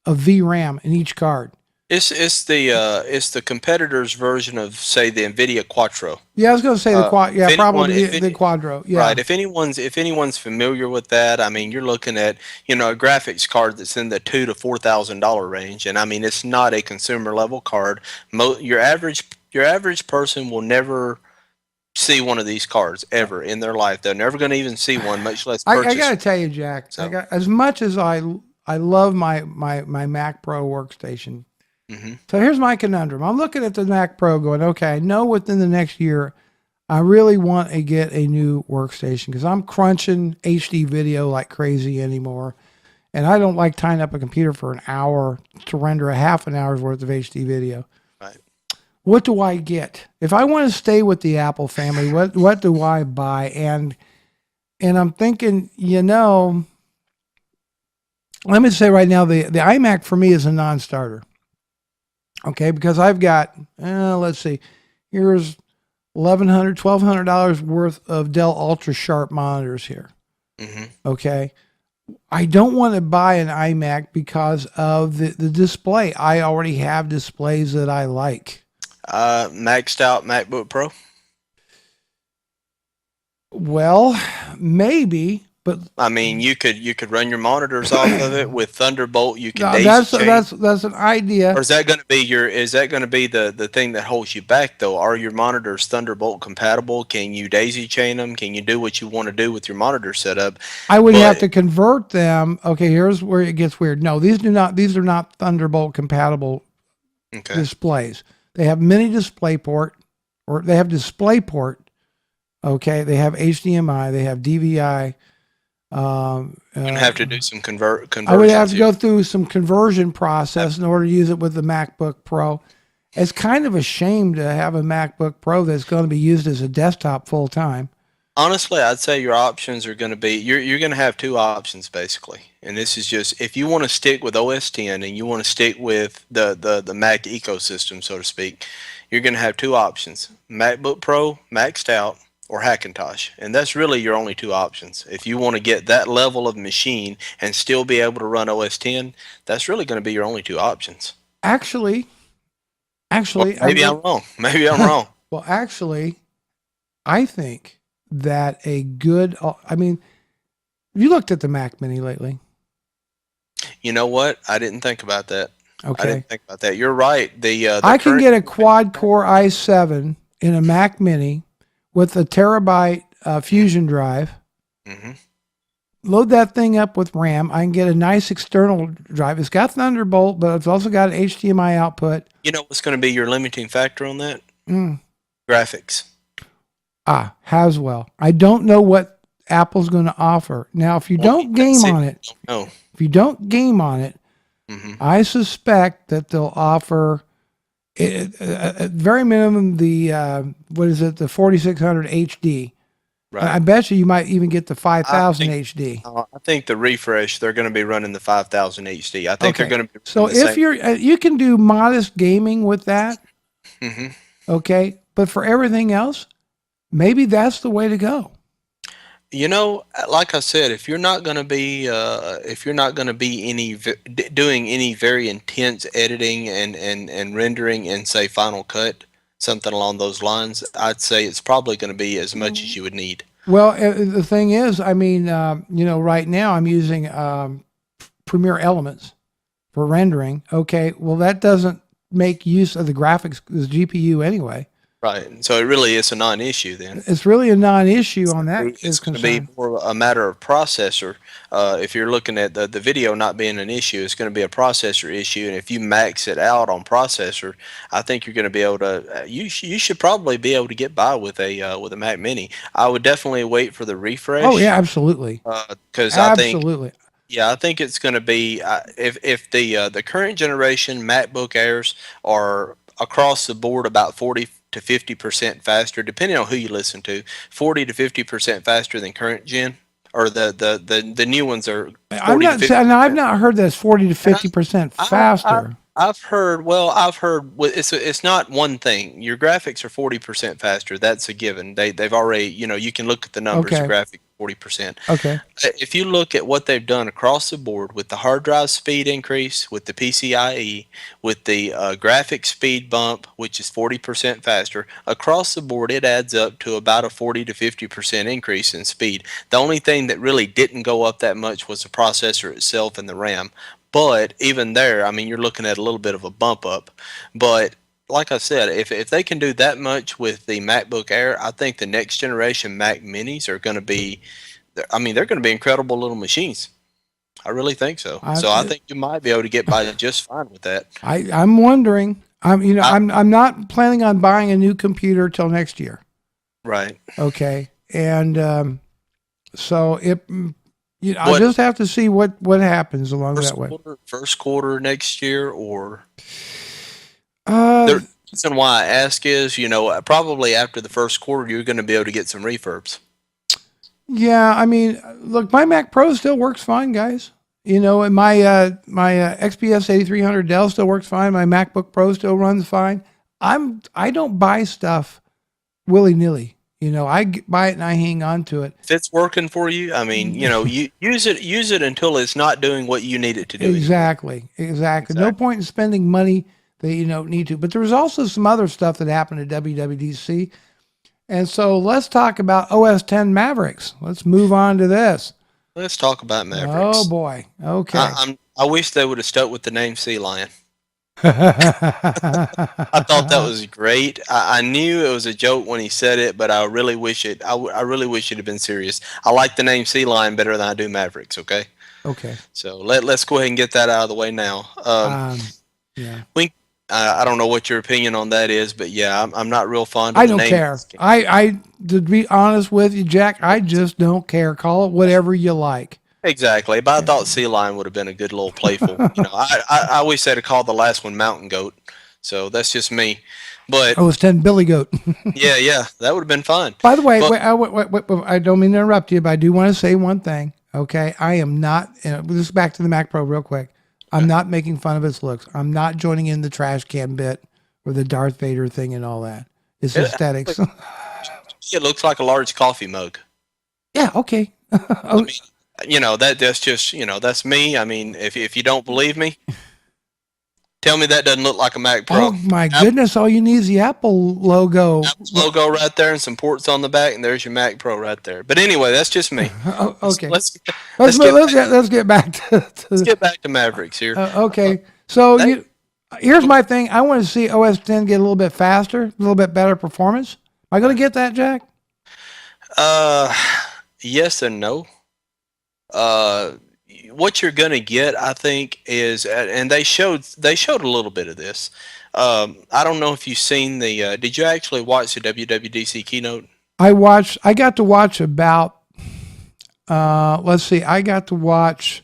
of VRAM in each card. It's the competitor's version of, say, the NVIDIA Quattro. Yeah, I was going to say the Quad. Yeah, probably the Quadro. Yeah. Right. If anyone's familiar with that, I mean, you're looking at a graphics card that's in the $2,000 to $4,000 range, and I mean, it's not a consumer level card. Your average person will never see one of these cards ever in their life. They're never going to even see one, much less purchase. I got to tell you, Jack. So. As much as I love my Mac Pro workstation. Mm-hmm. So here's my conundrum. I'm looking at the Mac Pro going, okay, I know within the next year, I really want to get a new workstation because I'm crunching HD video like crazy anymore. And I don't like tying up a computer for an hour to render a half an hour's worth of HD video. Right. What do I get? If I want to stay with the Apple family, what do I buy? And I'm thinking, let me say right now, the iMac for me is a non-starter. Okay, because I've got, let's see, here's $1,100, $1,200 worth of Dell Ultra Sharp monitors here. Mm-hmm. Okay, I don't want to buy an iMac because of the display. I already have displays that I like. Maxed out MacBook Pro? Well, maybe, But I mean, you could run your monitors off of it with Thunderbolt. You can no, daisy chain. that's an idea. Or is that going to be the thing that holds you back though? Are your monitors Thunderbolt compatible? Can you daisy chain them? Can you do what you want to do with your monitor setup? I would have to convert them. Okay, here's where it gets weird. No, these are not Thunderbolt compatible displays. They have mini display port, or they have display port. Okay, they have HDMI, they have DVI. You're gonna have to do some conversions. I would have to go through some conversion process in order to use it with the MacBook Pro. It's kind of a shame to have a MacBook Pro that's going to be used as a desktop full time. Honestly, I'd say your options are going to be you're going to have two options basically, and this is just if you want to stick with OS 10 and you want to stick with the Mac ecosystem, so to speak, you're going to have two options: MacBook Pro maxed out, or Hackintosh, and that's really your only two options. If you want to get that level of machine and still be able to run OS 10, that's really going to be your only two options. Actually, well, maybe I'm wrong. Maybe I'm wrong. Well, actually, I think that a good. I mean, you looked at the Mac Mini lately. You know what? I didn't think about that. Okay, I didn't think about that. You're right. I can get a quad core i7 in a Mac Mini with a terabyte Fusion drive. Mm-hmm. Load that thing up with RAM. I can get a nice external drive. It's got Thunderbolt, but it's also got an HDMI output. You know what's going to be your limiting factor on that? Graphics. Haswell. I don't know what Apple's going to offer. Now, if you don't game on it, I suspect that they'll offer at very minimum the the 4600 HD. Right. I bet you might even get the 5000 HD. I think the refresh they're going to be running the 5000 HD. I think they're going to be. So if you can do modest gaming with that, okay, but for everything else, maybe that's the way to go. You know, like I said, if you're not going to be doing any very intense editing and rendering in say Final Cut, something along those lines, I'd say it's probably going to be as much as you would need. Well, the thing is, I mean, right now I'm using Premiere Elements for rendering. Okay, well that doesn't make use of the graphics GPU anyway. Right. So it really is a non-issue then. It's really a non-issue on that. It's going to be more a matter of processor. If you're looking at the video not being an issue, it's going to be a processor issue. And if you max it out on processor, I think you're going to be able to. You should probably be able to get by with a Mac Mini. I would definitely wait for the refresh. Oh yeah, absolutely. Because I think it's going to be if the current generation MacBook Airs are across the board about 40 to 50% faster, depending on who you listen to, 40 to 50% faster than current gen, or the new ones are. I've not heard that it's 40 to 50% faster. I've heard it's not one thing. Your graphics are 40% faster. That's a given. They've already, you can look at the numbers. Okay. Graphic 40%. Okay. If you look at what they've done across the board with the hard drive speed increase, with the PCIe, with the graphic speed bump, which is 40% faster, across the board it adds up to about a 40 to 50% increase in speed. The only thing that really didn't go up that much was the processor itself and the RAM. But even there, I mean, you're looking at a little bit of a bump up. But like I said, if they can do that much with the MacBook Air, I think the next generation Mac Minis are going to be, they're going to be incredible little machines. I really think so. I think you might be able to get by just fine with that. I'm wondering. I'm not planning on buying a new computer till next year. Right. Okay. And so I just have to see what happens along that way. First quarter next year, or the reason why I ask is, probably after the first quarter, you're going to be able to get some refurbs. Yeah, I mean, look, my Mac Pro still works fine, guys. And my XPS 8300 Dell still works fine. My MacBook Pro still runs fine. I don't buy stuff willy nilly. I buy it and I hang on to it. If it's working for you, you use it until it's not doing what you need it to do. Exactly. No point in spending money that you don't need to. But there was also some other stuff that happened at WWDC. And so let's talk about OS X Mavericks. Let's move on to this. Let's talk about Oh Mavericks. boy. Okay. I wish they would have stuck with the name Sea Lion. I thought that I was great. I knew it was a joke when he said it, but I really wish it. I really wish it had been serious. I like the name Sea Lion better than I do Mavericks. Okay, okay. so let's go ahead and get that out of the way now. Yeah. We I don't know what your opinion on that is, but yeah, I'm not real fond of I the don't name. care. To be honest with you, Jack, I just don't care. Call it whatever you like. Exactly, but I Yeah. thought Sea Lion would have been a good little playful. I wish they'd have called the last one Mountain Goat. So that's just me. But I was 10 Billy Goat. yeah, that would have been fun. By the way, But I don't mean to interrupt you, but I do want to say one thing. Okay. I am not, this is back to the Mac Pro real quick. I'm not making fun of its looks. I'm not joining in the trash can bit or the Darth Vader thing and all that. It's it, aesthetics. it looks like a large coffee mug. Yeah. Okay. I mean, that's just that's me. I mean, if you don't believe me, tell me that doesn't look like a Mac Oh Pro. my goodness. All you need is the Apple logo. Apple's logo right there and some ports on the back, and there's your Mac Pro right there. But anyway, that's just me. Oh, okay. Let's let's get back, Let's get back let's get back to Mavericks here. okay. So They, here's my thing. I want to see OS 10 get a little bit faster, a little bit better performance. Am I going to get that, Jack? uh, yes and no. Uh, what you're gonna get, I think, is and they showed a little bit of this. I don't know if you've seen the. Did you actually watch the WWDC keynote? I got to watch about, let's see, I got to watch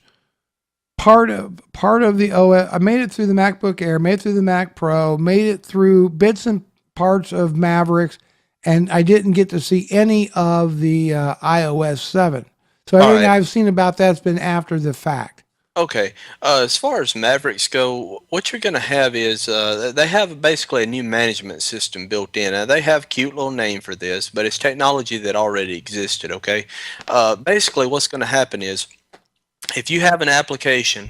part of the OS. I made it through the MacBook Air, made it through the Mac Pro, made it through bits and parts of Mavericks, and I didn't get to see any of the iOS 7. So All everything right. I've seen about that's been after the fact. Okay. As far as Mavericks go, what you're going to have is they have basically a new management system built in. They have a cute little name for this, but it's technology that already existed. Okay. Basically, what's going to happen is if you have an application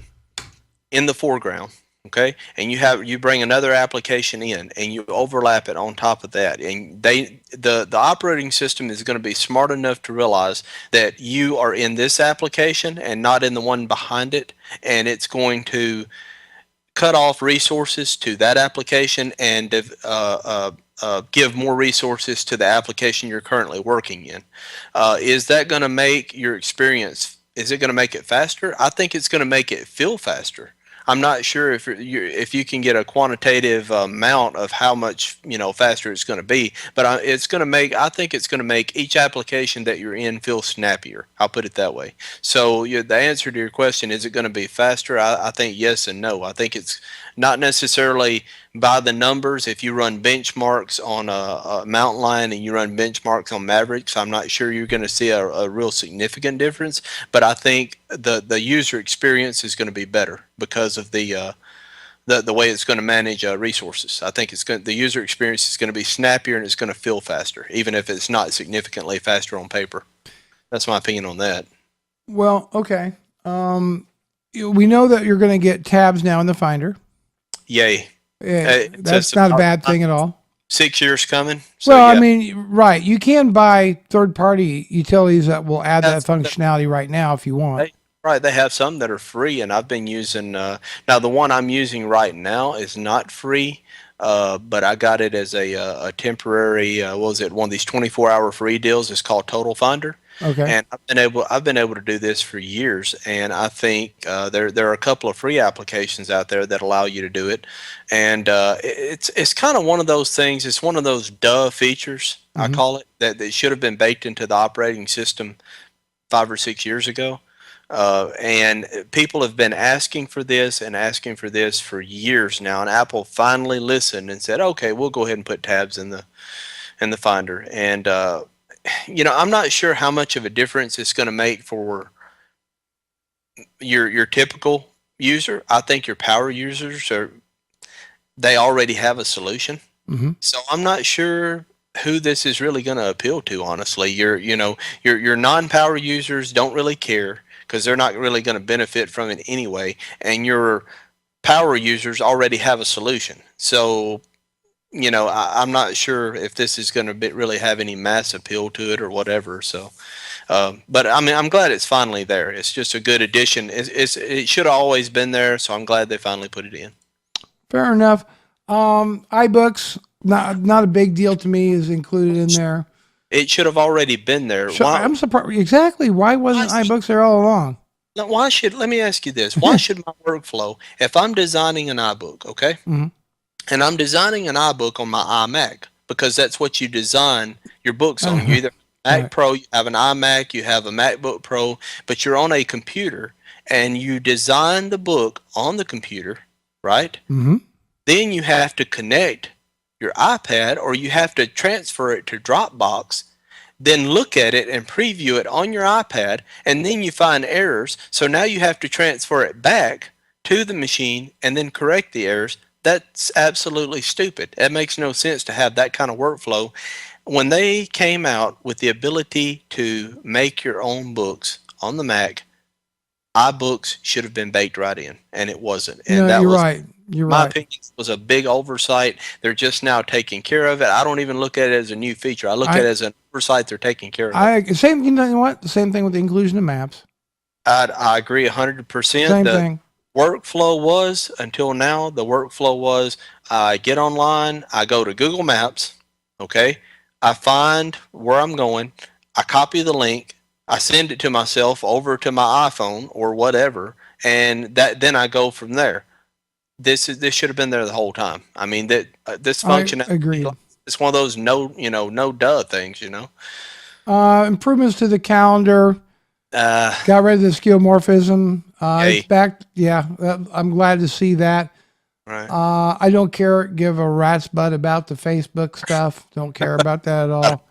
in the foreground, okay, and you bring another application in and you overlap it on top of that, and the operating system is going to be smart enough to realize that you are in this application and not in the one behind it, and it's going to cut off resources to that application and give more resources to the application you're currently working in. Is that going to make your experience? Is it going to make it faster? I think it's going to make it feel faster. I'm not sure if you can get a quantitative amount of how much faster it's going to be, but it's going to make. I think it's going to make each application that you're in feel snappier. I'll put it that way. So the answer to your question, is it going to be faster? I think yes and no. I think it's not necessarily by the numbers. If you run benchmarks on a Mountain Lion and you run benchmarks on Mavericks, I'm not sure you're going to see a real significant difference. But I think the user experience is going to be better because of the way it's going to manage resources. I think the user experience is going to be snappier and it's going to feel faster, even if it's not significantly faster on paper. That's my opinion on that. Well, okay. We know that you're going to get tabs now in the Finder. Yay! That's not a bad thing at all. 6 years coming. So, Well, yeah. I mean, right. You can buy third-party utilities that will add that functionality right now if you want. Right, they have some that are free, and I've been using. Now, the one I'm using right now is not free, but I got it as a temporary. What was it? One of these 24-hour free deals. It's called Total Finder, Okay. and I've been able to do this for years, and I think there are a couple of free applications out there that allow you to do it, and it's kind of one of those things. It's one of those duh features, I call it, that should have been baked into the operating system 5 or 6 years ago. And people have been asking for this and asking for this for years now, and Apple finally listened and said, "Okay, we'll go ahead and put tabs in the Finder." And I'm not sure how much of a difference it's going to make for your typical user. I think your power users they already have a solution, so I'm not sure who this is really going to appeal to. Honestly, your non-power users don't really care, because they're not really going to benefit from it anyway, and your power users already have a solution. So I'm not sure if this is going to really have any mass appeal to it or whatever. So, but I mean, I'm glad it's finally there. It's just a good addition. It should have always been there, so I'm glad they finally put it in. Fair enough. iBooks, not a big deal to me, is included in there. It should have already been there. I'm surprised. Exactly. Why wasn't iBooks there all along? Now, let me ask you this. Why should my workflow, if I'm designing an iBook, okay? Mm-hmm. And I'm designing an iBook on my iMac, because that's what you design your books on. You either have Mac Pro, you have an iMac, you have a MacBook Pro, but you're on a computer and you design the book on the computer, right? Mm-hmm. Then you have to connect your iPad, or you have to transfer it to Dropbox, then look at it and preview it on your iPad, and then you find errors. So now you have to transfer it back to the machine and then correct the errors. That's absolutely stupid. It makes no sense to have that kind of workflow. When they came out with the ability to make your own books on the Mac, iBooks should have been baked right in, and it wasn't. And you're right. My opinion, was a big oversight. They're just now taking care of it. I don't even look at it as a new feature. I look at it as an oversight. They're taking care of it. You know what? The same thing with the inclusion of maps. I agree 100%. Same thing. Workflow was, until now, the workflow was, I get online, I go to Google Maps, okay? I find where I'm going, I copy the link, I send it to myself over to my iPhone or whatever, and then I go from there. This should have been there the whole time. I mean, this function. I agree. It's one of those no duh things. Improvements to the calendar. Got rid of the skeuomorphism. It's back. Yeah, I'm glad to see that. Right. I don't give a rat's butt about the Facebook stuff. Don't care about that at all.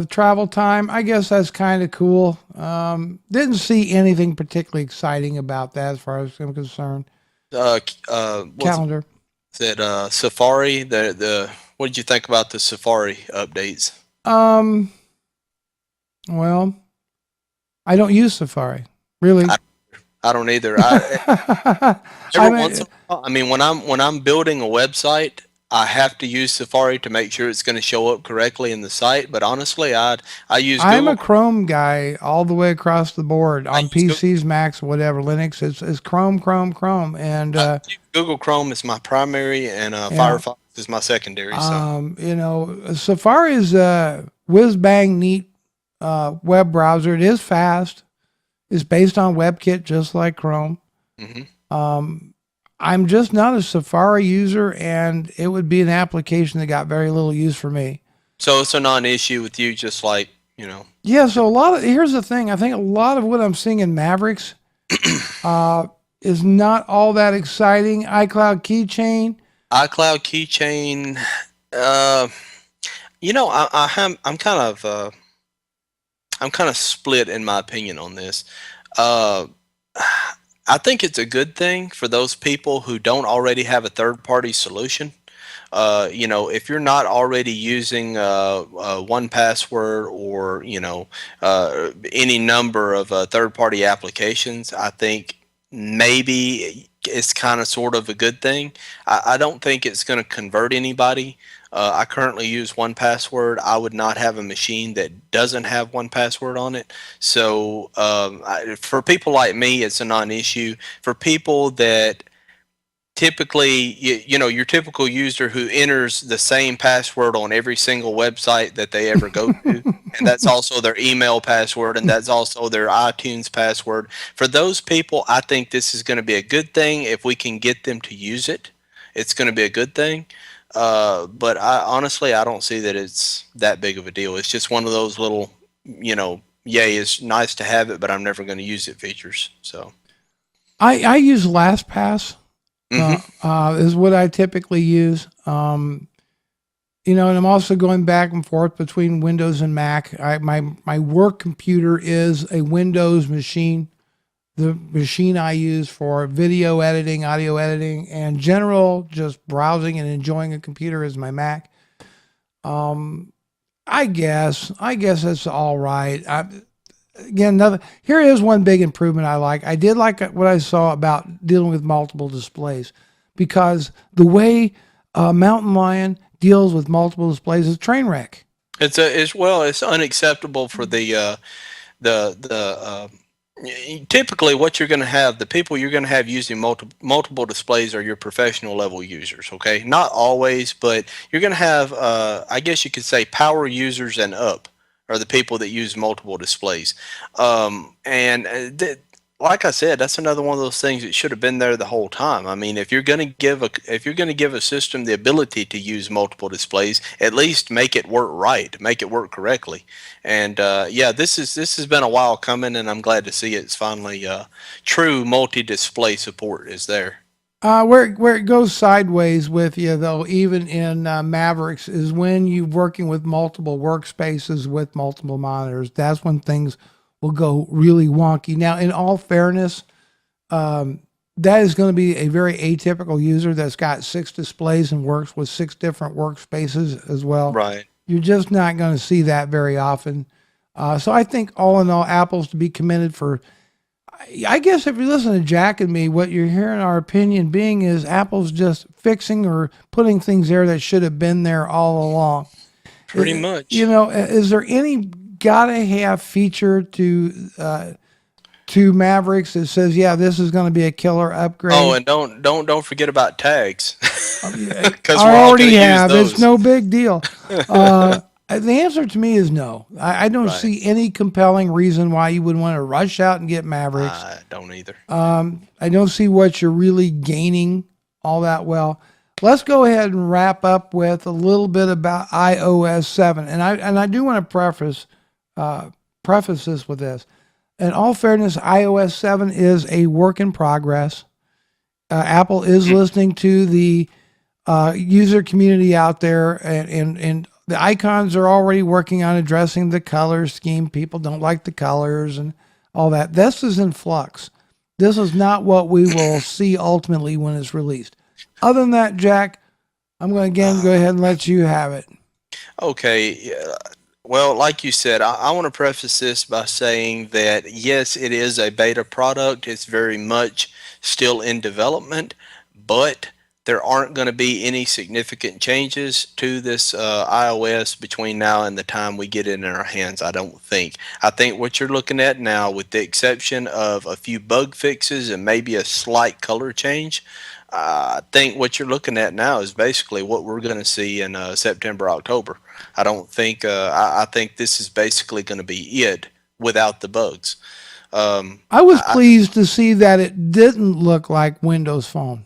The travel time, I guess that's kind of cool. Didn't see anything particularly exciting about that as far as I'm concerned. Calendar. Said Safari. What did you think about the Safari updates? Well, I don't use Safari, really. I don't either. When I'm building a website, I have to use Safari to make sure it's going to show up correctly in the site. But honestly, I use Google. I'm a Chrome guy all the way across the board on PCs, Macs, whatever. Linux is Chrome, and Google Chrome is my primary, and Firefox is my secondary. So. Safari is a whiz bang neat web browser. It is fast. It's based on WebKit, just like Chrome. Mm-hmm. I'm just not a Safari user, and it would be an application that got very little use for me. So it's a non-issue with you, just like, Yeah, so here's the thing. I think a lot of what I'm seeing in Mavericks is not all that exciting. iCloud keychain. I'm kind of split in my opinion on this. I think it's a good thing for those people who don't already have a third-party solution. If you're not already using 1Password or any number of third-party applications, I think maybe it's kind of sort of a good thing. I don't think it's going to convert anybody. I currently use 1Password. I would not have a machine that doesn't have 1Password on it. So for people like me, it's a non-issue. For people that typically, your typical user who enters the same password on every single website that they ever go to, and that's also their email password, and that's also their iTunes password. For those people, I think this is going to be a good thing. If we can get them to use it, it's going to be a good thing. But honestly, I don't see that it's that big of a deal. It's just one of those little, yay, it's nice to have it, but I'm never going to use it features. So I use LastPass. Is what I typically use. And I'm also going back and forth between Windows and Mac. My work computer is a Windows machine. The machine I use for video editing, audio editing, and general just browsing and enjoying a computer is my Mac. I guess it's all right. Here is one big improvement I like. I did like what I saw about dealing with multiple displays, because the way Mountain Lion deals with multiple displays. It's a train wreck. It's unacceptable for the typically what you're going to have, the people you're going to have using multiple displays are your professional level users. Okay, not always, but you're going to have I guess you could say power users and up are the people that use multiple displays. And like I said, that's another one of those things that should have been there the whole time. I mean, if you're going to give a system the ability to use multiple displays, at least make it work right, make it work correctly. And yeah, this has been a while coming, and I'm glad to see it's finally true multi-display support is there. Where it goes sideways with you, though, even in Mavericks, is when you're working with multiple workspaces with multiple monitors. That's when things will go really wonky. Now, in all fairness, that is going to be a very atypical user that's got 6 displays and works with 6 different workspaces as well. Right. You're just not going to see that very often. So I think all in all, Apple's to be commended for. I guess if you listen to Jack and me, what you're hearing our opinion being is Apple's just fixing or putting things there that should have been there all along. Pretty much. You know, is there any gotta have feature to Mavericks that says, yeah, this is going to be a killer upgrade? Oh, and don't forget about tags. Because I already have. It's no big deal. The answer to me is no. I don't see any compelling reason why you would want to rush out and get Mavericks. I don't either. I don't see what you're really gaining all that well. Let's go ahead and wrap up with a little bit about iOS 7. And I do want to preface this with this. In all fairness, iOS 7 is a work in progress. Apple is listening to the user community out there, and the icons are already working on addressing the color scheme. People don't like the colors and all that. This is in flux. This is not what we will see ultimately when it's released. Other than that, Jack, I'm going to again go ahead and let you have it. Okay. Well, like you said, I want to preface this by saying that yes, it is a beta product. It's very much still in development, but there aren't going to be any significant changes to this iOS between now and the time we get it in our hands, I don't think. I think what you're looking at now, with the exception of a few bug fixes and maybe a slight color change, I think what you're looking at now is basically what we're going to see in September, October. I don't think, I think this is basically going to be it without the bugs. I was pleased to see that it didn't look like Windows Phone.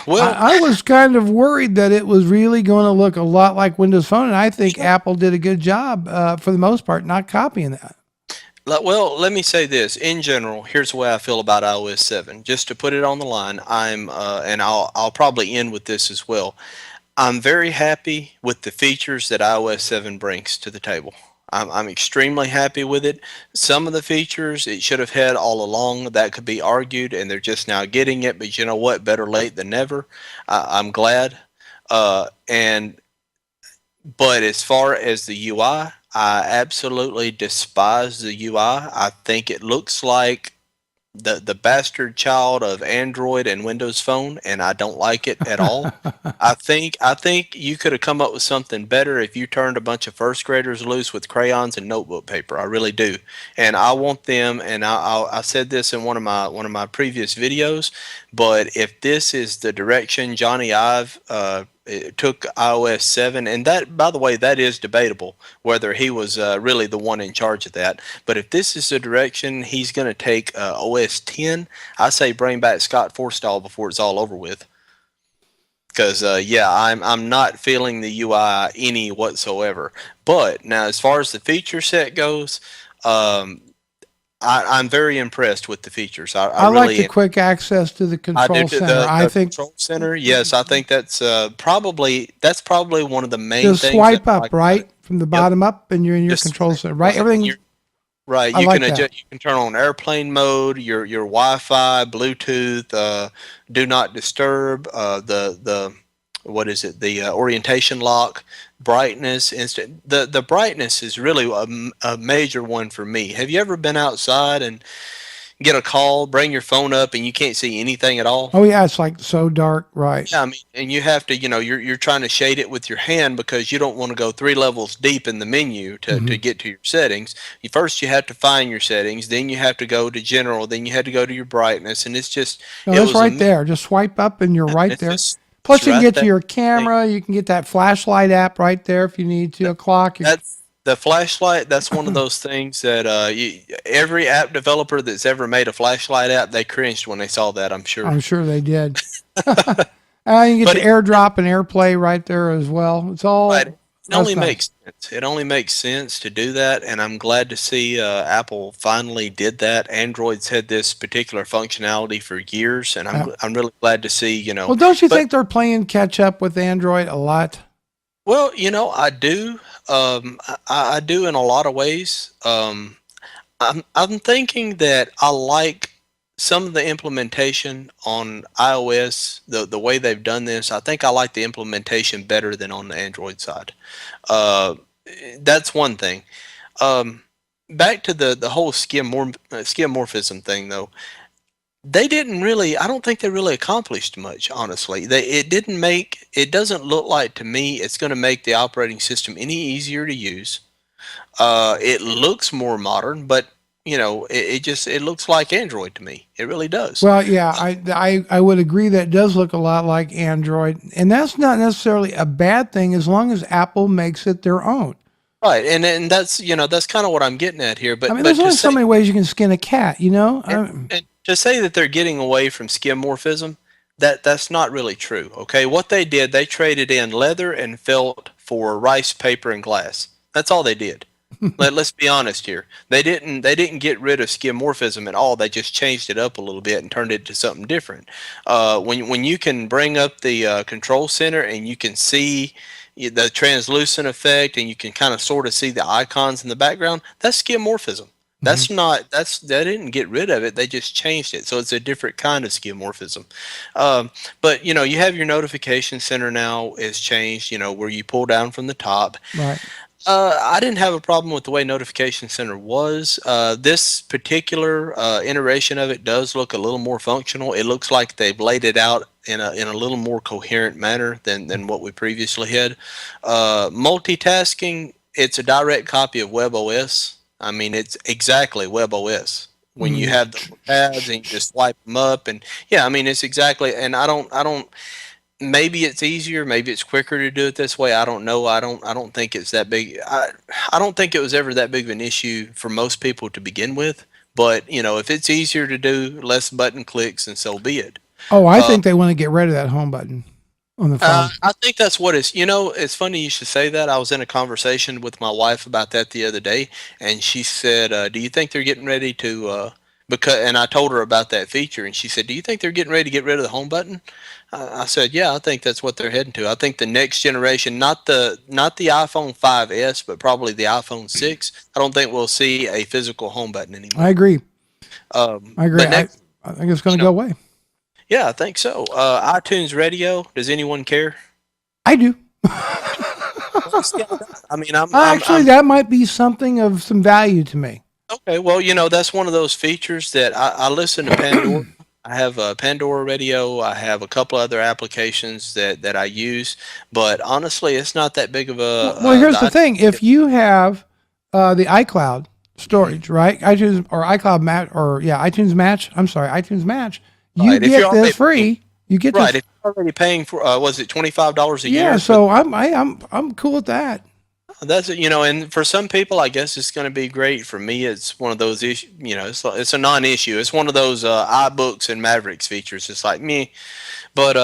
Well, I was kind of worried that it was really going to look a lot like Windows Phone, and I think Apple did a good job, for the most part, not copying that. Well, let me say this. In general, here's the way I feel about iOS 7. Just to put it on the line, and I'll probably end with this as well. I'm very happy with the features that iOS 7 brings to the table. I'm extremely happy with it. Some of the features it should have had all along, that could be argued, and they're just now getting it. But you know what? Better late than never. I'm glad. But as far as the UI, I absolutely despise the UI. I think it looks like the bastard child of Android and Windows Phone, and I don't like it at all. I think you could have come up with something better if you turned a bunch of first graders loose with crayons and notebook paper. I really do, and I want them. And I said this in one of my previous videos, but if this is the direction Johnny Ive took iOS 7, and that, by the way, that is debatable whether he was really the one in charge of that. But if this is the direction he's going to take OS 10, I say bring back Scott Forstall before it's all over with. Because yeah, I'm not feeling the UI any whatsoever. But now, as far as the feature set goes, I'm very impressed with the features. I like really the quick access to the control center. I think control center. Yes, I think that's probably one of the main just things. Swipe up, like, right, from the bottom up, and you're in your control center. Right, everything. Right, you can adjust. You can turn on airplane mode, your Wi-Fi, Bluetooth, do not disturb. The what is it? The orientation lock, brightness, instant. The brightness is really a major one for me. Have you ever been outside and get a call, bring your phone up, and you can't see anything at all? Oh yeah, it's like so dark, right? Yeah, I mean, and you have to, you're trying to shade it with your hand because you don't want to go 3 levels deep in the menu to Hmm. get to your settings. First, you have to find your settings, then you have to go to general, then you have to go to your brightness, and No, it it's was right there. Just swipe up and you're right it's there. just it's Plus, you can right get to there. your camera. You can get that flashlight app right there if you need to. A clock. That's the flashlight. That's one of those things that every app developer that's ever made a flashlight app, they cringed when they saw that, I'm sure. I'm sure they did. You can get But your AirDrop and AirPlay right there as well. It's right, all it that's only nice. makes sense. It only makes sense to do that, and I'm glad to see Apple finally did that. Android's had this particular functionality for years, and Uh, I'm really glad to see. well, don't you But think they're playing catch up with Android a lot? well, I do. I do in a lot of ways. I'm thinking that I like some of the implementation on iOS, the way they've done this. I think I like the implementation better than on the Android side. Uh, that's one thing. Um, Back to the whole skeuomorphism thing, though. They didn't really. I don't think they really accomplished much, honestly. It doesn't look like to me it's going to make the operating system any easier to use. It looks more modern, but it looks like Android to me. It really does. Well, yeah, I would agree that it does look a lot like Android, and that's not necessarily a bad thing as long as Apple makes it their own. Right, and that's kind of what I'm getting at here. I But mean, but there's only so many ways you can skin a cat, you know? and to say that they're getting away from skeuomorphism, that's not really true. Okay, what they did, they traded in leather and felt for rice paper and glass. That's all they did. Let's be honest here. They didn't get rid of skeuomorphism at all. They just changed it up a little bit and turned it to something different. When you can bring up the control center and you can see the translucent effect and you can kind of sort of see the icons in the background, that's skeuomorphism. Mhm. They didn't get rid of it. They just changed it, so it's a different kind of skeuomorphism. But you have your notification center now is changed. Where you pull down from the top. Right. I didn't have a problem with the way Notification Center was. This particular iteration of it does look a little more functional. It looks like they've laid it out in a little more coherent manner than what we previously had. Multitasking, it's a direct copy of WebOS. I mean, it's exactly WebOS. When you Mm. have the tabs and you just swipe them up, and yeah, I mean, it's exactly. And I don't. Maybe it's easier, maybe it's quicker to do it this way. I don't know. I don't think it's that big. I don't think it was ever that big of an issue for most people to begin with. But if it's easier to do, less button clicks, and so be it. Oh, I Uh, think they want to get rid of that home button on the phone. I think that's what it's. It's funny you should say that. I was in a conversation with my wife about that the other day, and she said, "Do you think they're getting ready to?" And I told her about that feature, and she said, "Do you think they're getting ready to get rid of the home button?" I said, "Yeah, I think that's what they're heading to. I think the next generation, not the iPhone 5S, but probably the iPhone 6. I don't think we'll see a physical home button I anymore. agree. I agree. But next, I think it's going you to go know, away. yeah, I think so. iTunes Radio. Does anyone care? I do. I mean, Actually, that might be something of some value to me. okay. Well, that's one of those features that I listen to Pandora. I have a Pandora Radio. I have a couple other applications that I use, but honestly, it's not that big of Well, a. here's the thing: if you have the iCloud storage, right, iTunes or iCloud Match, or yeah, iTunes Match. I'm sorry, iTunes Match. You Right, if you're get this already free. You get right, this. if you're already paying for was it $25 a Yeah. year for So I'm cool with that. that's and for some people, I guess it's going to be great. For me, it's one of those issues. It's a non-issue. It's one of those iBooks and Mavericks features. It's like me, but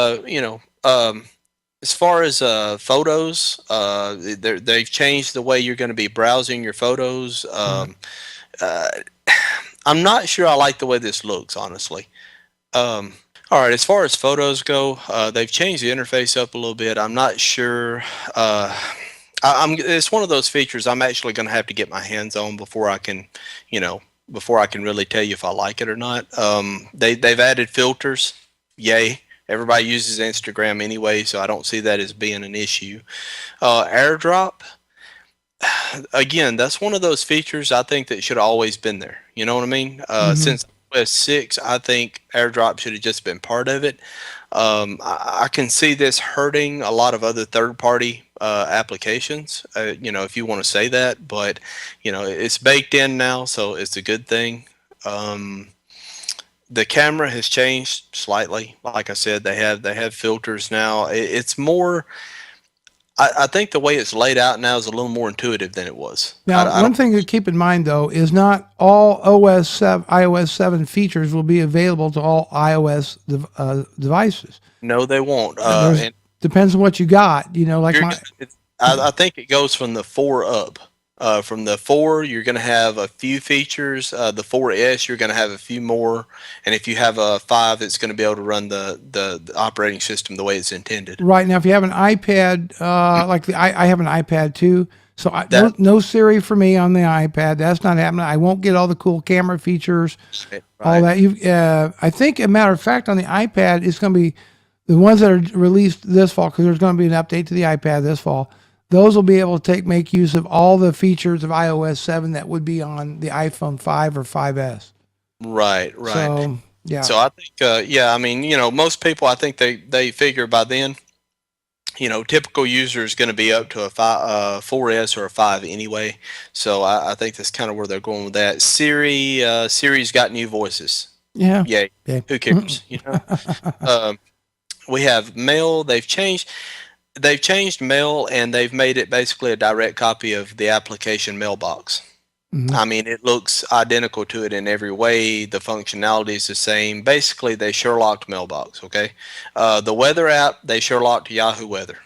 as far as photos, they've changed the way you're going to be browsing your photos. Right. Uh, I'm not sure I like the way this looks, honestly. Um, all right, as far as photos go, they've changed the interface up a little bit. I'm not sure. It's one of those features I'm actually going to have to get my hands on you know, before I can really tell you if I like it or not. They've added filters. Yay. Everybody uses Instagram anyway, so I don't see that as being an issue. AirDrop, again, that's one of those features I think that should have always been there. You know what I mean? Hmm. Since iOS 6, I think AirDrop should have just been part of it. I can see this hurting a lot of other third-party applications, if you want to say that, but it's baked in now, so it's a good thing. The camera has changed slightly. Like I said, they have filters now. It's more. I think the way it's laid out now is a little more intuitive than it was. Now, one thing to keep in mind, though, is not all iOS 7 features will be available to all iOS devices. No, they won't. Depends on what you got. I think it goes from the 4 up. From the 4, you're going to have a few features. The 4S, you're going to have a few more. And if you have a 5, it's going to be able to run the operating system the way it's intended. Right. Now, if you have an iPad, I have an iPad too. So no Siri for me on the iPad. That's not happening. I won't get all the cool camera features, right. All that. I think, a matter of fact, on the iPad, it's going to be the ones that are released this fall, because there's going to be an update to the iPad this fall. Those will be able to make use of all the features of iOS 7 that would be on the iPhone 5 or 5S. Right. So, yeah. So I think, most people, I think they figure by then, typical user is going to be up to a 4S or a 5 anyway. So I think that's kind of where they're going with that. Siri's got new voices. Yeah. Yay. Yeah. Who cares? We have Mail. They've changed Mail, and they've made it basically a direct copy of the application Mailbox. Mm-hmm. I mean, it looks identical to it in every way. The functionality is the same. Basically, they Sherlocked Mailbox, okay? The weather app, they Sherlocked Yahoo Weather.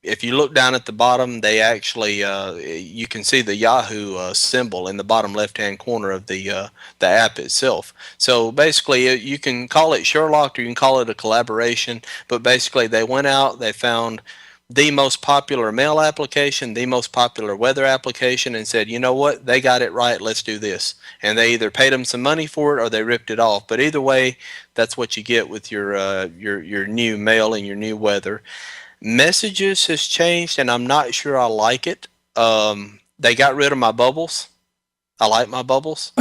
If you look down at the bottom, they actually, you can see the Yahoo symbol in the bottom left-hand corner of the app itself. So basically, you can call it Sherlocked or you can call it a collaboration, but basically they went out, they found the most popular mail application, the most popular weather application, and said, you know what, they got it right, let's do this. And they either paid them some money for it or they ripped it off. But either way, that's what you get with your new mail and your new weather. Messages has changed, and I'm not sure I like it. They got rid of my bubbles. I like my bubbles.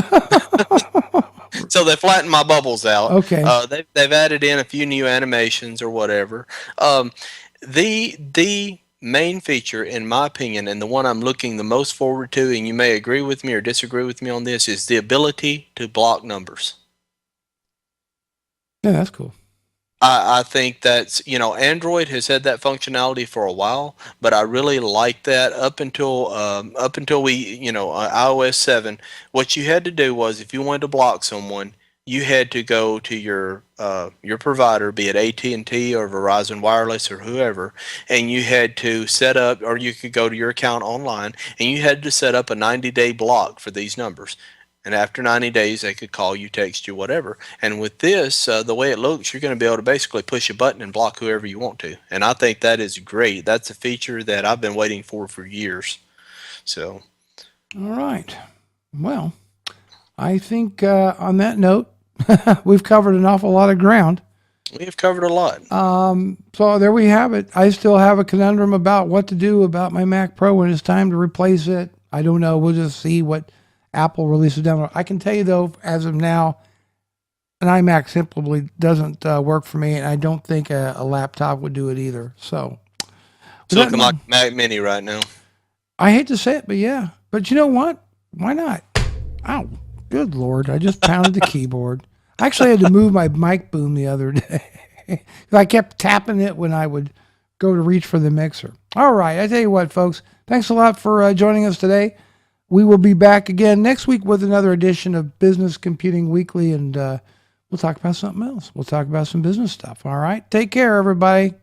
So they flattened my bubbles out. Okay. They've added in a few new animations or whatever. The main feature, in my opinion, and the one I'm looking the most forward to, and you may agree with me or disagree with me on this, is the ability to block numbers. Yeah, that's cool. I think that's, Android has had that functionality for a while, but I really like that up until we, iOS 7. What you had to do was, if you wanted to block someone, you had to go to your provider, be it AT&T or Verizon Wireless or whoever, and you had to set up, or you could go to your account online, and you had to set up a 90-day block for these numbers. And after 90 days, they could call you, text you, whatever. And with this, the way it looks, you're going to be able to basically push a button and block whoever you want to. And I think that is great. That's a feature that I've been waiting for years. So, all right. Well, I think on that note, we've covered an awful lot of ground. We have covered a lot. So there we have it. I still have a conundrum about what to do about my Mac Pro when it's time to replace it. I don't know. We'll just see what Apple releases down the road. I can tell you, though, as of now, an iMac simply doesn't work for me, and I don't think a laptop would do it either. So it's looking like Mac Mini right now. I hate to say it, but yeah. But you know what? Why not? Ow. Good Lord. I just pounded the keyboard. I actually had to move my mic boom the other day. I kept tapping it when I would go to reach for the mixer. All right. I tell you what, folks. Thanks a lot for joining us today. We will be back again next week with another edition of Business Computing Weekly, and we'll talk about something else. We'll talk about some business stuff. All right. Take care, everybody.